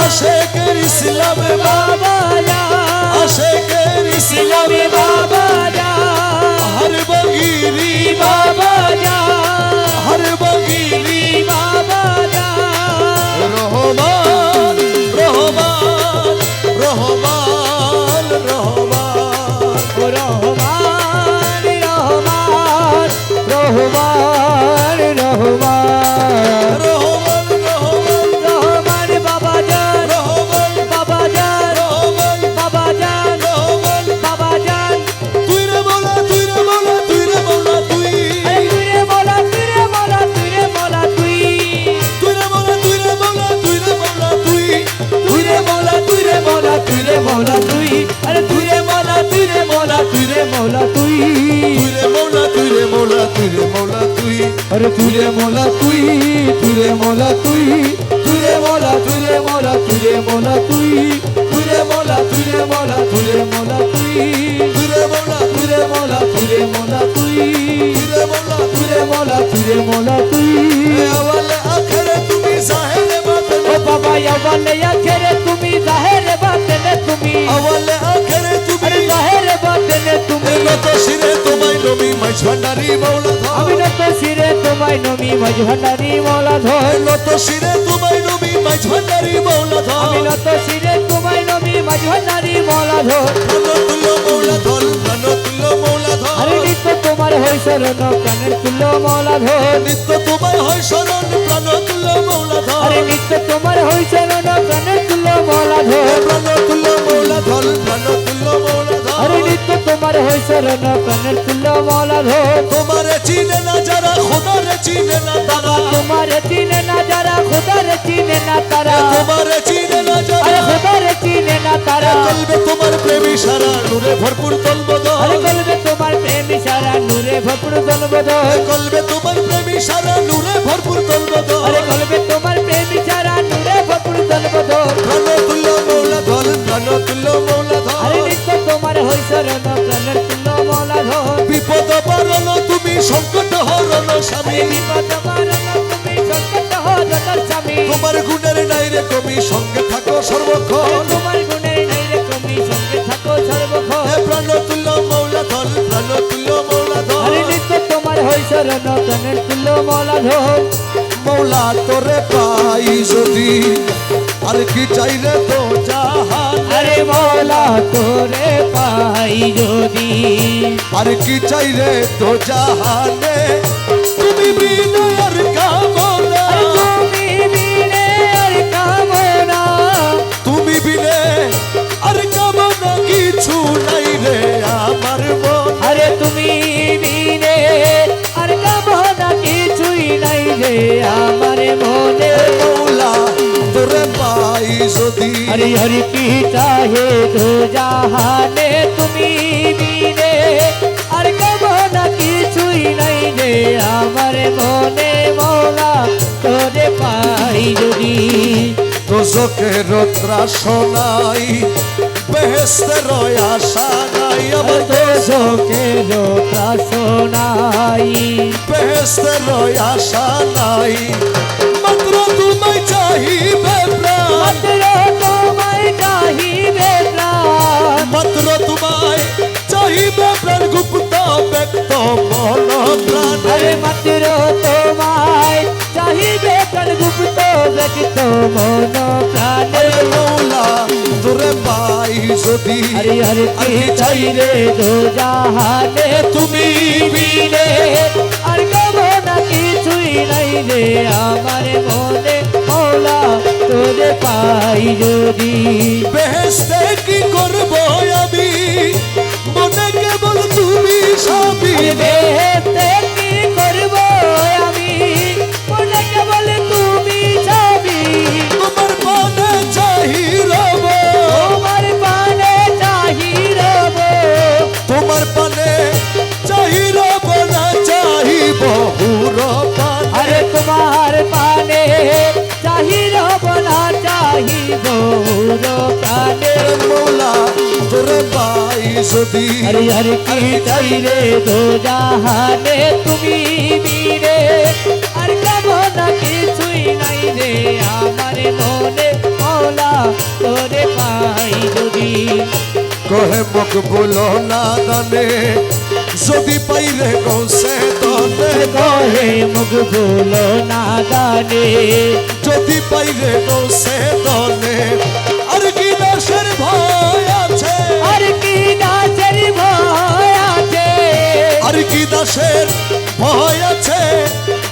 আশেকের ইসলামে বাবা জান আশেকের ইসলামে বাবা জান হর বগিরি বাবা জান হর বগিরি বাবা জান রহমান রহমান রহমান রহমান ও রহমান রহমান রহমান রহমান রহমান রহমান রহমান বাবা জান রহমান বাবা জান রহমান বাবা জান রহমান বাবা জান তুই রে মৌলা তুই রে মৌলা তুই রে মৌলা তুই আরে তুই রে মোলা তুই রে মোলা তুই রে মোলা তুই তুই রে মৌলা তুই রে মৌলা তুই রে মৌলা তুই তুই রে মোলা তুই রে মোলা তুই রে মোলা তুই আরে তুই রে মোলা তুই রে মোলা তুই রে মোলা তুই তুই রে মৌলা তুই রে মৌলা তুই রে মৌলা তুই আরে তুই রে মোলা তুই তুই রে মোলা তুই তুই রে মোলা তুই রে মোলা তুই রে মোলা তুই তুই রে মোলা তুই রে মোলা তুই রে মোলা তুই তুই রে মৌলা তুই রে মোলা তুই রে মোলা তুই তুই রে মৌলা তুই রে মোলা তুই রে মোলা তুই এ আওয়ালে আখেরে তুমি জাহেরে বাতেন ও বাবা আওয়ালে আখেরে তুমি জাহেরে বাতেনে তুমি আওয়ালে আখেরে তুমি আরে জাহেরে বাতেনে তুমি নত শিরে তোমায় নবী মাইজ ভান্ডারি মৌলা আমি ধর নত শিরে তোমায় নমি মজভান্ডারি মৌলা ধর নত শিরে তোমায় নবী মাইজ ভান্ডারি মৌলা আমি ধর নত শিরে তোমায় নমি মজভান্ডারি মৌলা ধর প্রাণতুল্য মৌলা ধর প্রাণতুল্য মৌলা আরে ধর নিত্য তোমার হই শরণ প্রাণের তুল্য মৌলা ধর নিত্য তোমায় হয় শরণ প্রাণতুল্য মৌলা আরে ধর নিত্য তোমার হই শরণ প্রাণের তুল্য মৌলা ধর প্রাণতুল্য মৌলা ধর প্রাণতুল্য মৌলা আরে ধর নিত্য তোমার হই শরণ প্রাণের তুল্য মৌলা ধর তোমারে চিনে না যারা খোদারে চিনে না তারা তোমার চিনে না যারা খোদার চিনে না তারা তোমারে চিনে না আরে যারা খোদার চিনে না তারা কলবে তোমার প্রেমী সারা নূরে ভরপুর তলবদ আরে বলবে তোমার প্রেম সারা নূরে ভরপুর জনবদল কলবে তোমার প্রেমী সারা নূরে ভরপুর তলবদ আরে বলবে তোমার প্রেম সারা নূরে ভরপুর জনবদল প্রাণতুল্য মৌলা ধর প্রাণতুল্য মৌলা আরে ধর নিত্য তোমার হই শরণ প্রাণের তুল্য মৌলা ধর বিপদ পারল তুমি সংকট হরণ স্বামী আরে বিপদ মারণ তুমি সংকট হরণ স্বামী তোমার গুণের নাই রে কমি সঙ্গে থাকো সর্বক্ষণ তোমার গুণের নাই রে তুমি সঙ্গে থাকো সর্বক্ষণ হে প্রাণতুল্য মৌলা ধর প্রাণতুল্য মৌলা আরে ধর নিত্য তোমার হই শরণ প্রাণের তুল্য মৌলা ধর মৌলা তোরে পাই যদি আর কি চাই রে তো জাহান আরে মৌলা তোরে পাই যদি আর কি চাই রে তো জাহানে তুমি বিনয়ের কামনা আরে তুমি বিনে আর কামনা তুমি বিনে আর কামনা কিছু নাই রে আমার মন আরে তুমি বিনে আর কামনা কিছুই নাই রে আমার মনে মৌলা তোরে পাই যদি हरि हरि की चाहे तो जहाने তুমি বিনে আর কামনা কিছুই নাই রে আমার মনে মৌলা তোরে পাই যদি দোজকের ত্রাসনাই বেহেস্তের আশা নাই আমার দোষকের ত্রাসনাই বেহেস্তের আশা নাই মাত্র তোমায় চাহিবে প্রাণ মাত্র তোমায় চাহিবে প্রাণ মাত্র তোমায় চাহিবে প্রাণ গুপ্ত ব্যক্ত মন প্রাণ আরে মাত্র তোমায় চাহিবে প্রাণ গুপ্ত ব্যক্ত মন প্রাণে আরে মৌলা তোরে পাই যদি আরে আরে কি চাই রে দো জাহানে তুমি বিনে আর কবো না কিছুই নাই রে আমার মনে মৌলা তোরে পাই যদি বেহেশতে কি করব আমি মনে কেবল তুমি সবই বেহেশতে কি করব আমি মনে কেবল তুমি সবই তোমার পানে চাহি রব তোমার পানে চাহি রব তোমার পানে চাহি রব না চাহি বহুর পানে আরে তোমার পানে চাহি রব না চাহি গৌর প্রাণে মৌলা তোরে পাই যদি আরে আরে কি চাই রে দো জাহানে তুমি বিনে আর কবো না কিছুই নাই রে আমার মনে মৌলা তোরে পাই যদি কহে মুখ বলো না দানে যদি পাইলে গৌসে তনে কহে মুখ ভুলো না গানে যদি পাইলে গৌসে তনে আর কি দাসের ভয় আছে আর কি দাসের ভয় আছে আর কি দাসের ভয় আছে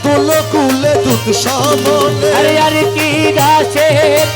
তুল কুলে দুধ সামনে আরে আর কি দাসের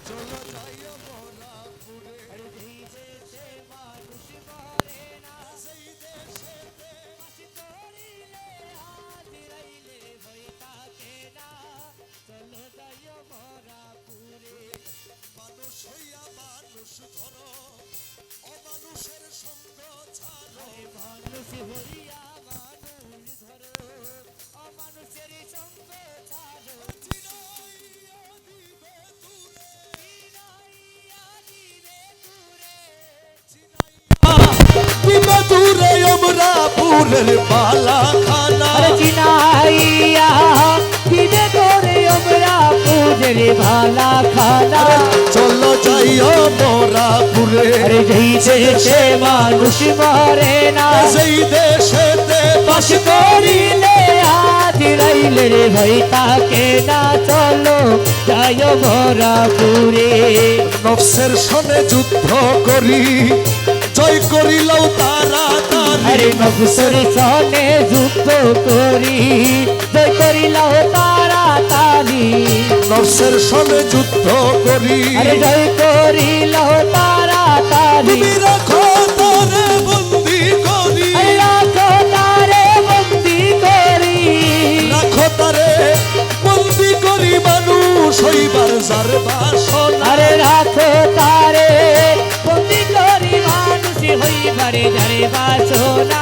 চলো যাইও মোরা পুরে যেই দেশে মানুষ মরে না সেই দেশেতে ফাঁসি করিলে হাজিরাইলে ভয় থাকে না চলো যাইও মোরা পুরে মানুষ হইয়া মানুষ ধরো অমানুষের সঙ্গ ছাড়ো আরে মানুষ হইয়া মানুষ ধরো অমানুষের সঙ্গ ছাড়ো চিনাইয়া দিবে দূরে চিনাইয়া দিবে দূরে দিবে দূরে আমরা পুরের পালা খানা আরে চিনাইয়া দিবে তোরে আমরা পুজের ভালা খানা চলো যাইও মোরা পুরে আরে যেই দেশে মানুষ মরে না সেই দেশেতে বাস করিলে হাজিরাইলে রে ভয় থাকে না চলো যাইও মোরা পুরে নফসের সনে যুদ্ধ করি জয় করিলাও তাড়াতাড়ি আরে নবসর সনে যুদ্ধ করি জয় করিলাও তাড়াতাড়ি নফসের সনে যুদ্ধ করি আরে জয় করিলাও তাড়াতাড়ি তুমি রাখো তারে বন্দি করি আরে রাখো তারে বন্দি করি রাখো তারে বন্দি করি মানুষ হইবার যার বাসনা আরে রাখো তারে বন্দি করি মানুষ হইবারে যারে বাসনা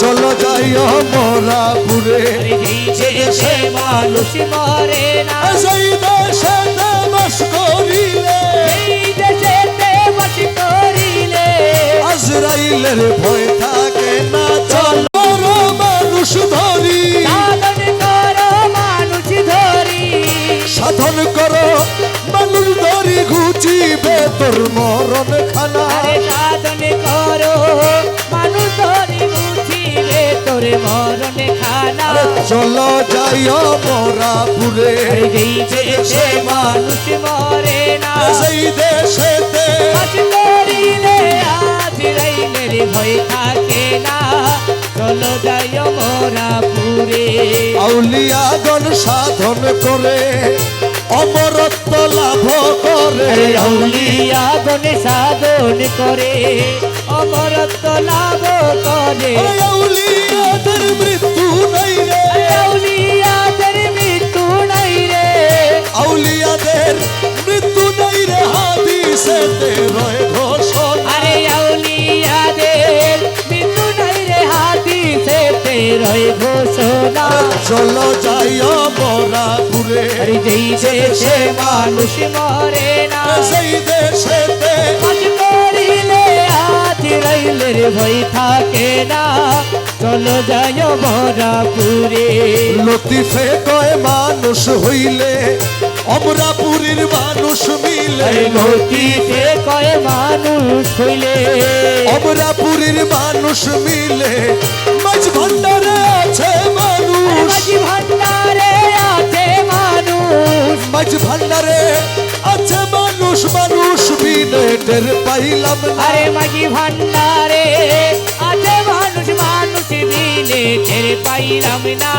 চলো যাইও মোরা পুরে আরে যেই দেশে মানুষ মরে না সেই দেশেতে বাস করিলে এই দেশেতে বাস করিলে আজ আজরাইলের ভয় থাকে না চলো মানুষ ধরি সাধন করো মানুষ ধরি সাধন করো মানুষ ধরি ঘুচিবে তোর মরণ খানা আরে সাধন করো মানুষ ধরি বুঝিবে তোর মরণ খানা চলো যাইও মোরাপুরে যেই দেশে মানুষ মরে না সেই দেশেতে আজ করিলে আজরাইলের ভয় থাকে না চলো যাইও মোরাপুরে আউলিয়াগণ সাধন করে অমরত্ব লাভ করে আউলিয়া গণে সাধন করে অমরত্ব লাভ করে আউলিয়াদের মৃত্যু নাই রে আউলিয়াদের মৃত্যু নাই রে আউলিয়াদের মৃত্যু নাই রে হাদিসেতে রয় ঘোষণা আরে আউলিয়াদের মৃত্যু নাই রে হাদিসেতে রয় ঘোষণা চলো যাইও মোরাপুরে আরে যেই দেশে মানুষ মরে না সেই দেশেতে আজ করিলে আজরাইলের ভয় থাকে না চলো যাইও মোরাপুরে লতিফে কয় মানুষ হইলে অমরাপুরীর মানুষ মিলে লতিতে কয় মানুষ হইলে অমরাপুরীর মানুষ মিলে মাঝ ভান্ডারে আছে মানুষ মাঝি ভান্ডারে আছে মানুষ মাঝ ভান্ডারে আছে মানুষ মানুষ বিনে টের পাইলাম না আরে মাঝি ভান্ডারে আছে মানুষ মানুষ বিনে টের পাইলাম না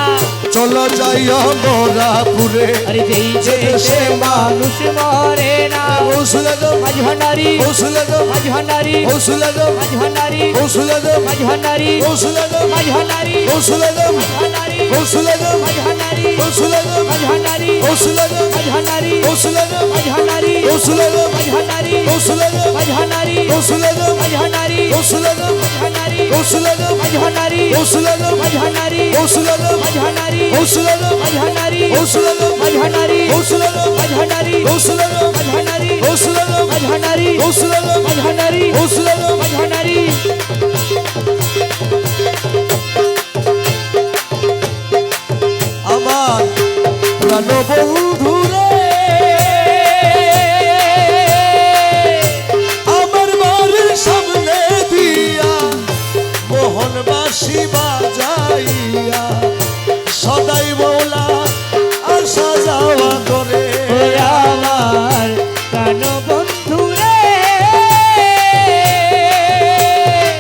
চলো যাইও মোরাপুরে আরে যেই দেশে মানুষ মরে না ওসুলাগম মাঝি ভান্ডারি ওসুলাগম মাঝি ভান্ডারি ওসুলাগম মাঝি ভান্ডারি ওসুলাগম মাঝি ভান্ডারি ওসুলাগম মাঝি ভান্ডারি ওসুলাগম ভান্ডারি ওসুলাগম মাঝি ভান্ডারি ওসুলাগম মাঝি ভান্ডারি ওসুলাগম মাঝি ভান্ডারি ওসুলাগম মাঝি ভান্ডারি ওসুলাগম মাঝি ভান্ডারি ওসুলাগম মাঝি ভান্ডারি ওসুলাগম মাঝি ভান্ডারি ওসুলাগম মাঝি ভান্ডারি ওসুলাগম মাঝি ভান্ডারি ওসুলাগম মাঝি ভান্ডারি ওসুলাগম মাঝি ভান্ডারি ওসুলাগম মাঝি ভান্ডারি ওসুলাগম মাঝি ভান্ডারি ওসুলাগম মাঝি ভান্ডারি ওসুলাগম মাঝি ভান্ডারি ওসুলাগম মাঝি ভান্ডারি ওসুলাগম মাঝি ভান্ডারি ওসুলাগম মাঝি ভান্ডারি আমার প্রাণ বন্ধুরে আমার বাড়ির সামনে দিয়া মোহনবাসী বাজাইয়া সদাই মৌলা আসা যাওয়া করে ওরে আমার প্রাণ বন্ধু রে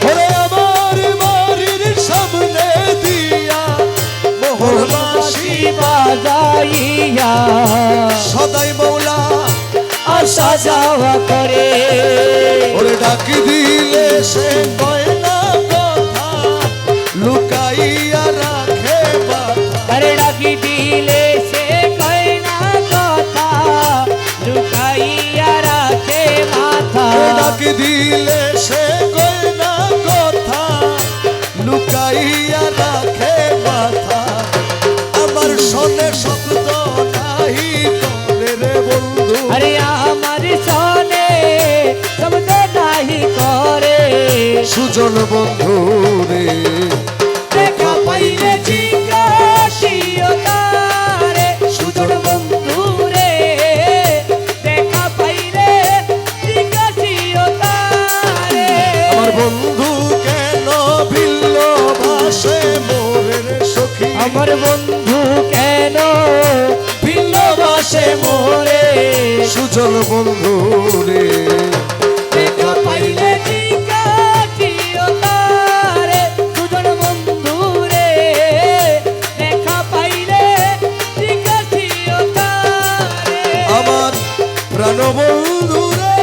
ওরে আমার বাড়ির সামনে দিয়া মোহনবাসী বাজাইয়া সদাই মৌলা আসা যাওয়া করে ওরে ডাকি দিলে সে কয় না কথা লুকাইয়া রাখে মাথা আরে ডাকি দিলে সে কয় না কথা লুকাইয়া রাখে মাথা ডাকি দিলে সে কয় না কথা লুকাইয়া রাখে মাথা আমার শোনে শব্দ নাহি করে রে বন্ধু আরে আমার সনে শব্দ নাহি করে সুজন বন্ধু রে দেখা পাইলে জিজ্ঞাসিও তারে সুজন বন্ধু রে দেখা পাইলে জিজ্ঞাসিও তারে আমার বন্ধু কেন ভিল্ল ভাসে মোরের সখী আমার বন্ধু কেন ভিন্ন বাসে মোরে সুজন বন্ধু রে দেখা পাইলে জিজ্ঞাসিও তারে সুজন বন্ধু রে দেখা পাইলে জিজ্ঞাসিও তারে আমার প্রাণ বন্ধু রে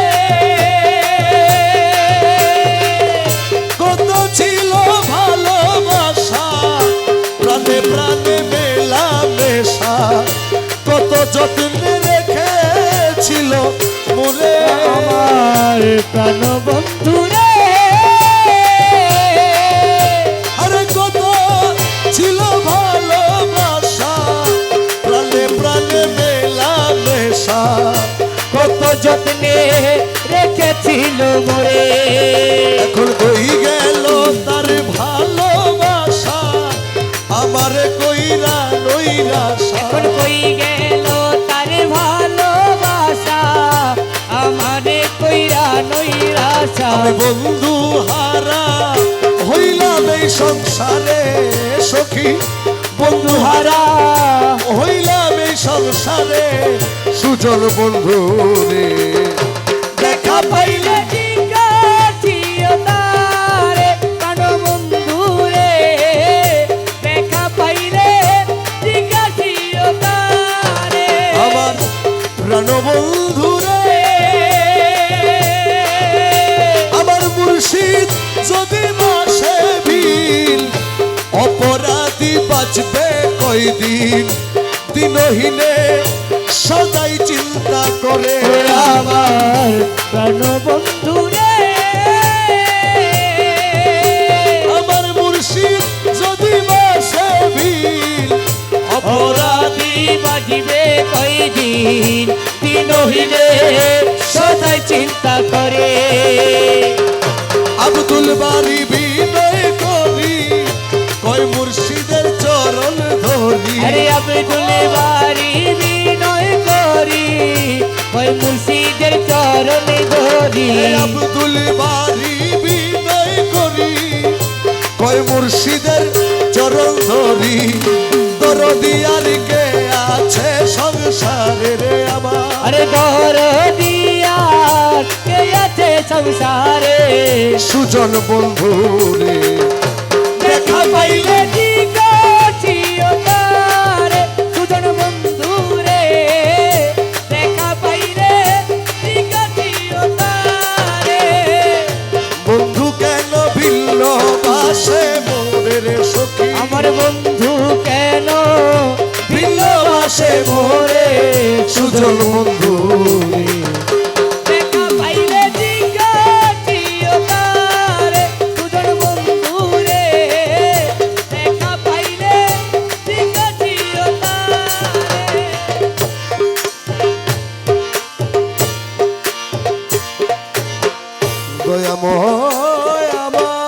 কত ছিল ভালোবাসা প্রাণে প্রাণে মেলা মেশা কত যত্নে রেখেছিল মোরে আমার প্রাণ বন্ধু রে আরে কত ছিল ভালোবাসা প্রাণে প্রাণে মেলা মেশা কত যত্নে রেখেছিল মোরে এখন কই আমি বন্ধু হারা হইলাম এই সংসারে সখী, বন্ধু হারা হইলাম এই সংসারে সুজন বন্ধু রে। দেখা পাইলে জিজ্ঞাসিও তারে প্রাণ বন্ধু রে, দেখা পাইলে জিজ্ঞাসিও তারে আমার প্রাণ বন্ধু রে, আমার মুর্শিদ যদি মাসে ভিল অপরাধী বাঁচবে কয়দিন, দিনহীনে সদাই চিন্তা করে আমার প্রাণ বন্ধু রে, আমার মুর্শিদ যদি মাসে ভিল অপরাধী বাজিবে কয়দিন, দিনহীনে সদাই চিন্তা করে। আব্দুল বারি বিনয় করি কয় মুর্শিদের চরণ ধরি, আরে আব্দুল বারি বিনয় করি কয় মুর্শিদের চরণে ধরি, আব্দুল বারি বিনয় করি কয় মুর্শিদের চরণ ধরি, দরদি আর কে আছে সংসারে রে আমার, আরে দরদিয়ার কে আছে সংসারে সুজন বন্ধু রে। দেখা পাইলে জিজ্ঞাসিও তারে সুজন বন্ধু রে, দেখা পাইলে জিজ্ঞাসিও তারে বন্ধু কেন ভিন্ন বাসে মোরে রে সখী, আমার বন্ধু কেন ভিন্ন বাসে মোরে সুজন বন্ধু রে। দেখা পাইলে জিজ্ঞাসিও তারে সুজন বন্ধু রে, দেখা পাইলে জিজ্ঞাসিও তারে দয়াময় আমার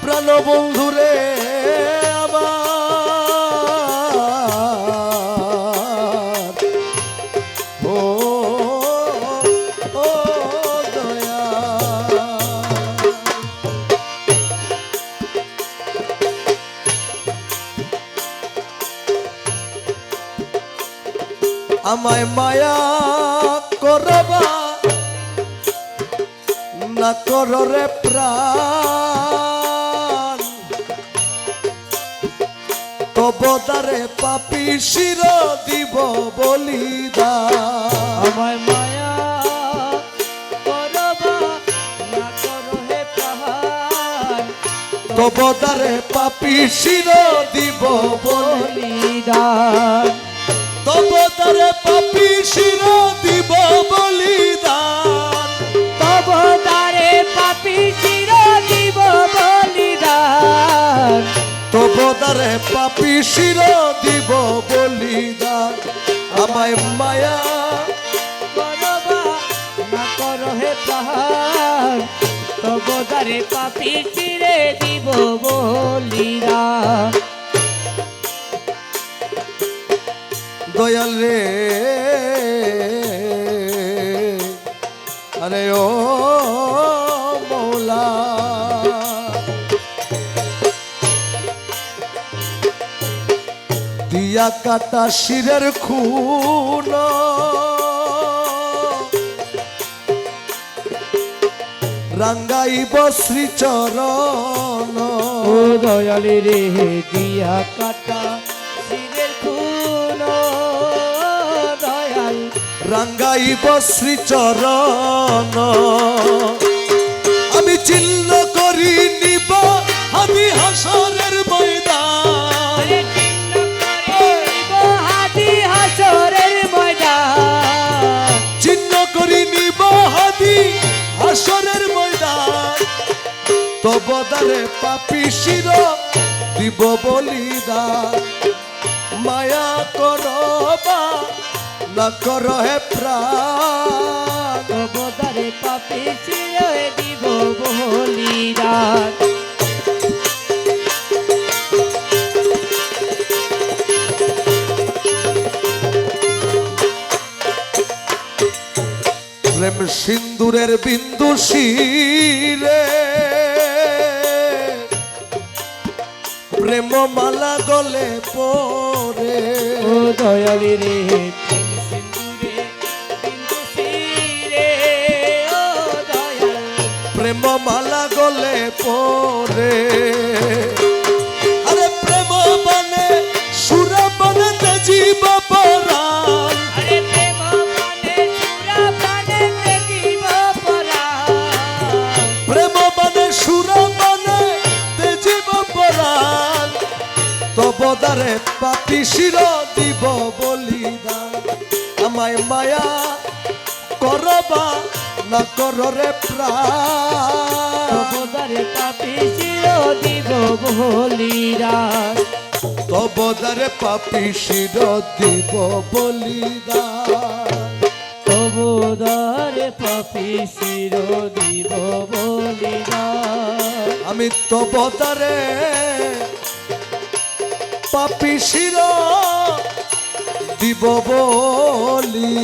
প্রাণ বন্ধু রে, আমার ও ও দয়া, আমায় মায়া করবা না করো রে প্রাণ, তবদারে পাপি শির দিব বলিদান, আমায় মায়া করবা না করো হে প্রাণ, তবদারে পাপি শির দিব বলিদান তবদারে পাপি শির দিব বলিদান, তব তারে পাপি চির দিব বলিদান, তবদারে পাপি শির দিব বলিদান, আমায় মায়া করবা না করো হে প্রাণ, তব তারে পাপি চিরে দিব বলিদান। দয়াল রে, আরে ও মৌলা, দিয়া কাটা শিরের খুন রাঙ্গাইব শ্রীচরণ, ও দয়ালি রে দিয়া কাটা শিরের খুন দয়াল, রাঙ্গাইব শ্রীচরণ, আমি চিহ্ন করি নিব হাদি হাসরের ময়দান, আরে চিহ্ন করিব হাদি হাসরের ময়দান, চিহ্ন করি নিব হাদি হাসরের ময়দান, তবদারে পাপি শির দিব বলিদান, মায়া করবা না কর হে প্রাণ, তব তারে পাপি চিরে দিব বলিদান। প্রেম সিন্দুরের বিন্দু শিরে প্রেম মালা গলে পরে ও দয়ালি রে প্রেম সিন্ধুরে বিন্দু শিরে ও দয়াল প্রেম মালা গলে পরে আরে প্রেম বনে সুর বনে জীব পরাণ আরে প্রেম মনে সুরা প্রাণে দেখিব পরাণ প্রেম বনে সুর বনে জীব পরাণ তবদারে পাপি শির দিব বলিদান আমায় মায়া করবা না কররে প্রাণ তবদারে পাপি চির দিব বলিদান তবদারে পাপি শির দিব বলিদান তবদারে পাপি চির দিব বলিদান আমি তবদারে পাপি শির দিব বলিদান